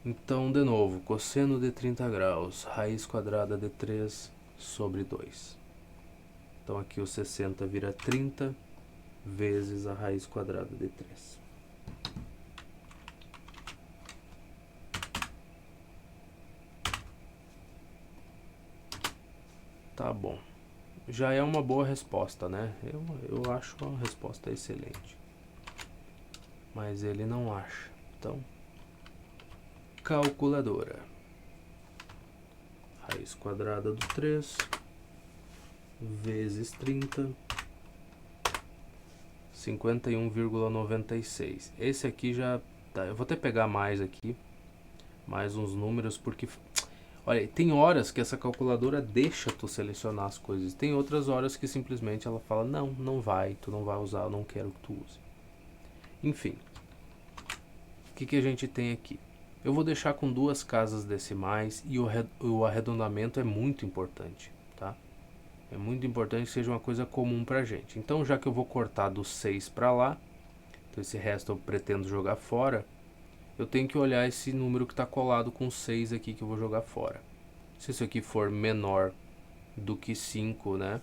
Então, de novo, cosseno de 30 graus, raiz quadrada de 3 sobre 2. Então, aqui o 60 vira 30 vezes a raiz quadrada de 3. Tá bom. Já é uma boa resposta, né? Eu acho uma resposta excelente. Mas ele não acha. Então, calculadora. Raiz quadrada do 3 vezes 30, 51,96. Esse aqui já tá. Eu vou até pegar mais aqui, mais uns números, porque olha, tem horas que essa calculadora deixa tu selecionar as coisas. Tem outras horas que simplesmente ela fala, não vai, tu não vai usar, eu não quero que tu use. Enfim, o que a gente tem aqui? Eu vou deixar com 2 casas decimais e o arredondamento é muito importante, tá? É muito importante que seja uma coisa comum pra gente. Então, já que eu vou cortar do 6 para lá, então esse resto eu pretendo jogar fora, eu tenho que olhar esse número que está colado com 6 aqui que eu vou jogar fora. Se isso aqui for menor do que 5, né,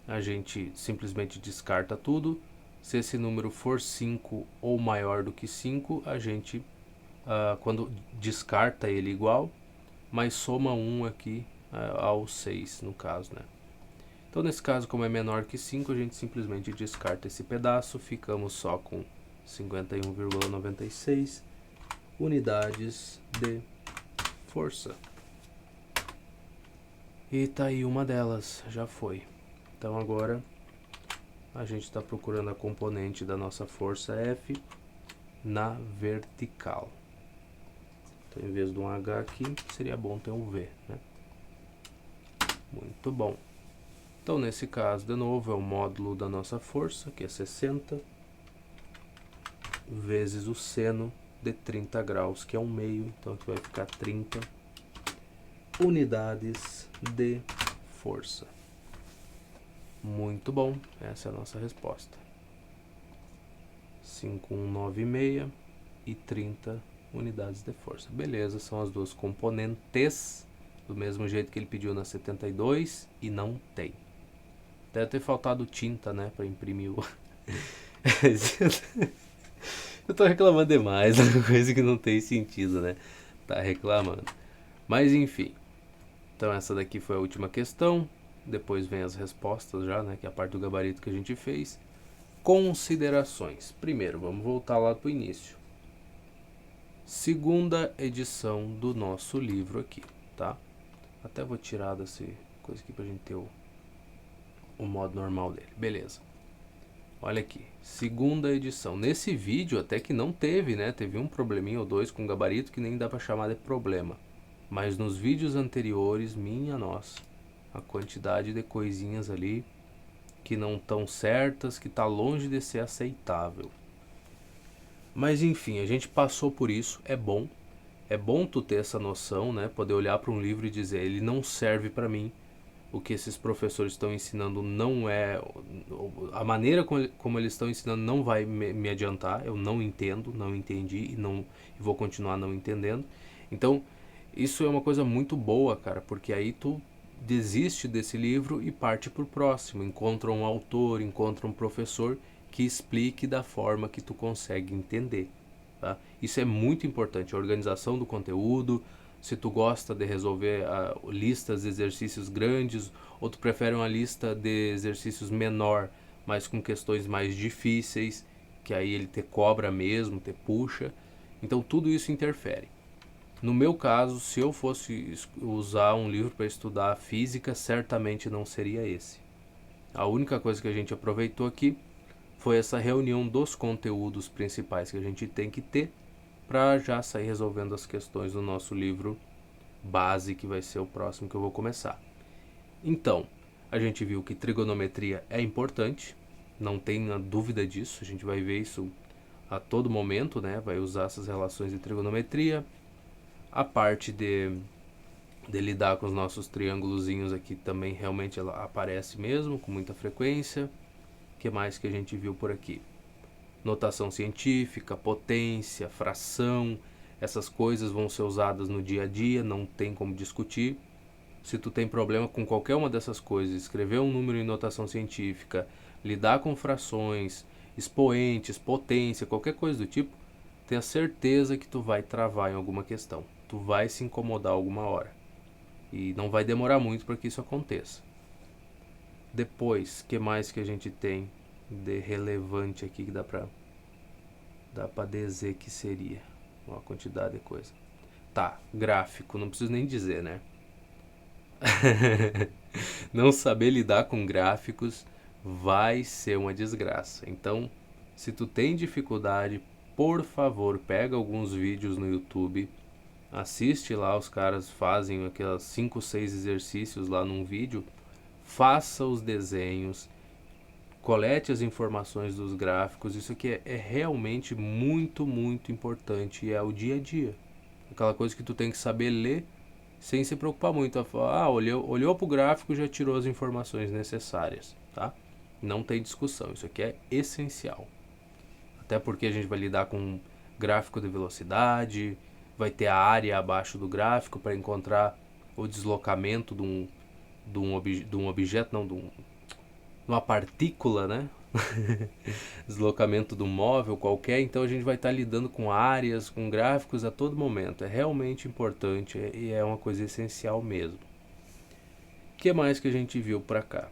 a gente simplesmente descarta tudo. Se esse número for 5 ou maior do que 5, a gente, quando descarta ele igual, mas soma 1 aqui ao 6, no caso, né. Então, nesse caso, como é menor que 5, a gente simplesmente descarta esse pedaço. Ficamos só com 51,96 unidades de força. E tá aí uma delas, já foi. Então, agora a gente está procurando a componente da nossa força F na vertical. Então, em vez de um H aqui, seria bom ter um V, né? Muito bom. Então, nesse caso, de novo, é o módulo da nossa força, que é 60, vezes o seno de 30 graus, que é 1/2. Então, aqui vai ficar 30 unidades de força. Muito bom, essa é a nossa resposta. 5196 e 30 unidades de força. Beleza, são as 2 componentes, do mesmo jeito que ele pediu na 72 e não tem. Deve ter faltado tinta, né, para imprimir o... Eu tô reclamando demais, é uma coisa que não tem sentido, né? Tá reclamando. Mas enfim. Então essa daqui foi a última questão. Depois vem as respostas já, né? Que é a parte do gabarito que a gente fez. Considerações. Primeiro, vamos voltar lá pro início. Segunda edição do nosso livro aqui, tá? Até vou tirar dessa coisa aqui pra gente ter o modo normal dele. Beleza. Olha aqui, segunda edição. Nesse vídeo até que não teve, né? Teve um probleminha ou dois com gabarito que nem dá pra chamar de problema. Mas nos vídeos anteriores, minha nossa, a quantidade de coisinhas ali que não estão certas, que tá longe de ser aceitável. Mas enfim, a gente passou por isso, é bom. É bom tu ter essa noção, né? Poder olhar para um livro e dizer, ele não serve para mim. O que esses professores estão ensinando não é... A maneira como eles estão ensinando não vai me adiantar. Eu não entendo, não entendi e vou continuar não entendendo. Então, isso é uma coisa muito boa, cara, porque aí tu desiste desse livro e parte para o próximo, encontra um autor, encontra um professor que explique da forma que tu consegue entender. Tá? Isso é muito importante, a organização do conteúdo. Se tu gosta de resolver listas de exercícios grandes, ou tu prefere uma lista de exercícios menor, mas com questões mais difíceis, que aí ele te cobra mesmo, te puxa. Então tudo isso interfere. No meu caso, se eu fosse usar um livro para estudar física, certamente não seria esse. A única coisa que a gente aproveitou aqui foi essa reunião dos conteúdos principais que a gente tem que ter para já sair resolvendo as questões do nosso livro base, que vai ser o próximo que eu vou começar. Então, a gente viu que trigonometria é importante, não tenha dúvida disso, a gente vai ver isso a todo momento, né? Vai usar essas relações de trigonometria. A parte de lidar com os nossos triângulozinhos aqui também realmente ela aparece mesmo, com muita frequência. O que mais que a gente viu por aqui? Notação científica, potência, fração, essas coisas vão ser usadas no dia a dia, não tem como discutir. Se tu tem problema com qualquer uma dessas coisas, escrever um número em notação científica, lidar com frações, expoentes, potência, qualquer coisa do tipo, tenha certeza que tu vai travar em alguma questão. Tu vai se incomodar alguma hora. E não vai demorar muito para que isso aconteça. Depois, que mais que a gente tem de relevante aqui que dá pra dizer que seria uma quantidade de coisa. Tá, gráfico, não preciso nem dizer, né? Não saber lidar com gráficos vai ser uma desgraça. Então, se tu tem dificuldade, por favor, pega alguns vídeos no YouTube, assiste lá, os caras fazem aquelas 5, 6 exercícios lá num vídeo, faça os desenhos, colete as informações dos gráficos. Isso aqui é realmente muito, muito importante e é o dia a dia. Aquela coisa que tu tem que saber ler sem se preocupar muito. Olhou pro gráfico, já tirou as informações necessárias, tá? Não tem discussão, isso aqui é essencial. Até porque a gente vai lidar com gráfico de velocidade, vai ter a área abaixo do gráfico para encontrar o deslocamento de um objeto, não, de uma partícula, né? Deslocamento do móvel qualquer. Então a gente vai estar lidando com áreas, com gráficos a todo momento. É realmente importante e é uma coisa essencial mesmo. O que mais que a gente viu para cá?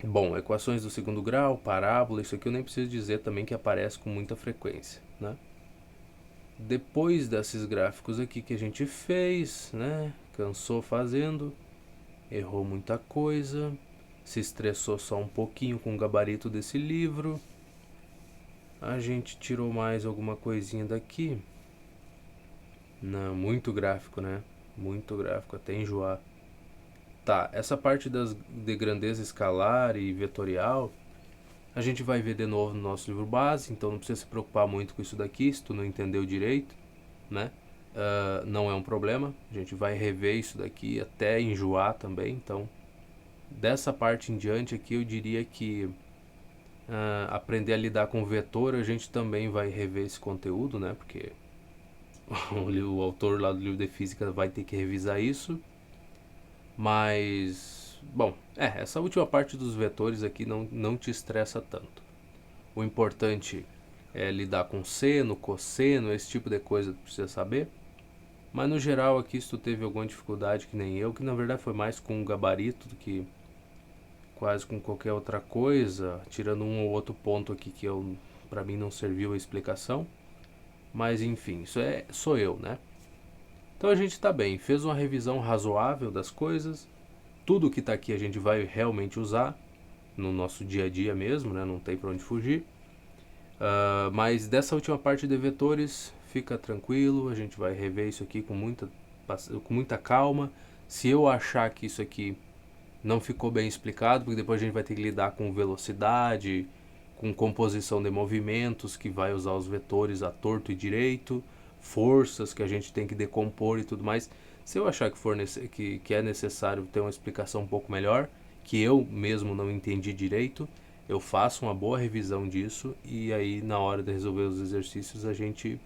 Bom, equações do segundo grau, parábola, isso aqui eu nem preciso dizer também que aparece com muita frequência, né? Depois desses gráficos aqui que a gente fez, né? Cansou fazendo, errou muita coisa, se estressou só um pouquinho com o gabarito desse livro. A gente tirou mais alguma coisinha daqui. Não, muito gráfico, né? Muito gráfico, até enjoar. Tá, essa parte de grandeza escalar e vetorial, a gente vai ver de novo no nosso livro base, então não precisa se preocupar muito com isso daqui, se tu não entendeu direito, né? Não é um problema, a gente vai rever isso daqui até enjoar também, então dessa parte em diante aqui eu diria que aprender a lidar com vetor, a gente também vai rever esse conteúdo, né? Porque o autor lá do livro de física vai ter que revisar isso. Mas, bom, essa última parte dos vetores aqui não te estressa tanto. O importante é lidar com seno, cosseno, esse tipo de coisa que precisa saber. Mas no geral aqui, se tu teve alguma dificuldade que nem eu, que na verdade foi mais com o gabarito do que quase com qualquer outra coisa, tirando um ou outro ponto aqui que para mim não serviu a explicação. Mas enfim, sou eu, né? Então a gente está bem, fez uma revisão razoável das coisas. Tudo que está aqui a gente vai realmente usar no nosso dia a dia mesmo, né? Não tem para onde fugir. Mas dessa última parte de vetores, fica tranquilo, a gente vai rever isso aqui com muita calma. Se eu achar que isso aqui não ficou bem explicado, porque depois a gente vai ter que lidar com velocidade, com composição de movimentos, que vai usar os vetores a torto e direito, forças que a gente tem que decompor e tudo mais. Se eu achar que é necessário ter uma explicação um pouco melhor, que eu mesmo não entendi direito, eu faço uma boa revisão disso e aí na hora de resolver os exercícios a gente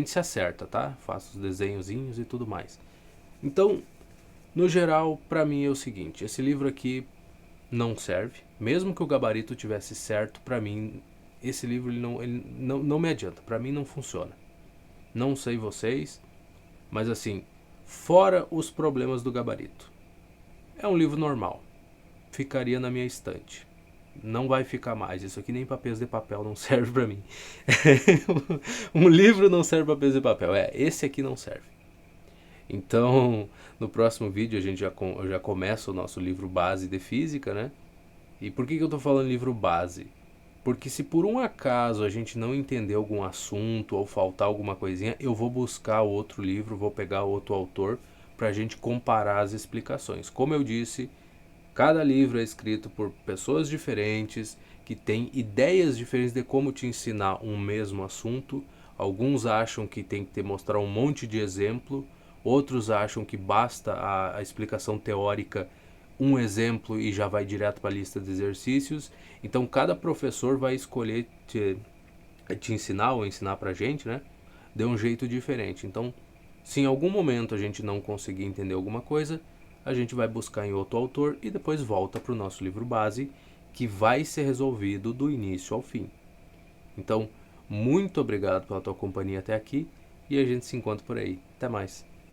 se acerta, tá? Faço os desenhozinhos e tudo mais. Então, No geral, para mim é o seguinte, esse livro aqui não serve, mesmo que o gabarito tivesse certo, para mim esse livro ele não me adianta, para mim não funciona. Não sei vocês, mas assim, fora os problemas do gabarito, é um livro normal, ficaria na minha estante. Não vai ficar mais, isso aqui nem papéis de papel não serve para mim. Um livro não serve para papéis de papel, esse aqui não serve. Então, no próximo vídeo eu já começo o nosso livro base de física, né? E por que eu estou falando livro base? Porque se por um acaso a gente não entender algum assunto ou faltar alguma coisinha, eu vou buscar outro livro, vou pegar outro autor para a gente comparar as explicações. Como eu disse, cada livro é escrito por pessoas diferentes, que têm ideias diferentes de como te ensinar um mesmo assunto. Alguns acham que tem que mostrar um monte de exemplo, outros acham que basta a explicação teórica, um exemplo e já vai direto para a lista de exercícios. Então cada professor vai escolher te ensinar ou ensinar para a gente, né? De um jeito diferente. Então, se em algum momento a gente não conseguir entender alguma coisa, a gente vai buscar em outro autor e depois volta para o nosso livro base, que vai ser resolvido do início ao fim. Então, muito obrigado pela tua companhia até aqui e a gente se encontra por aí. Até mais.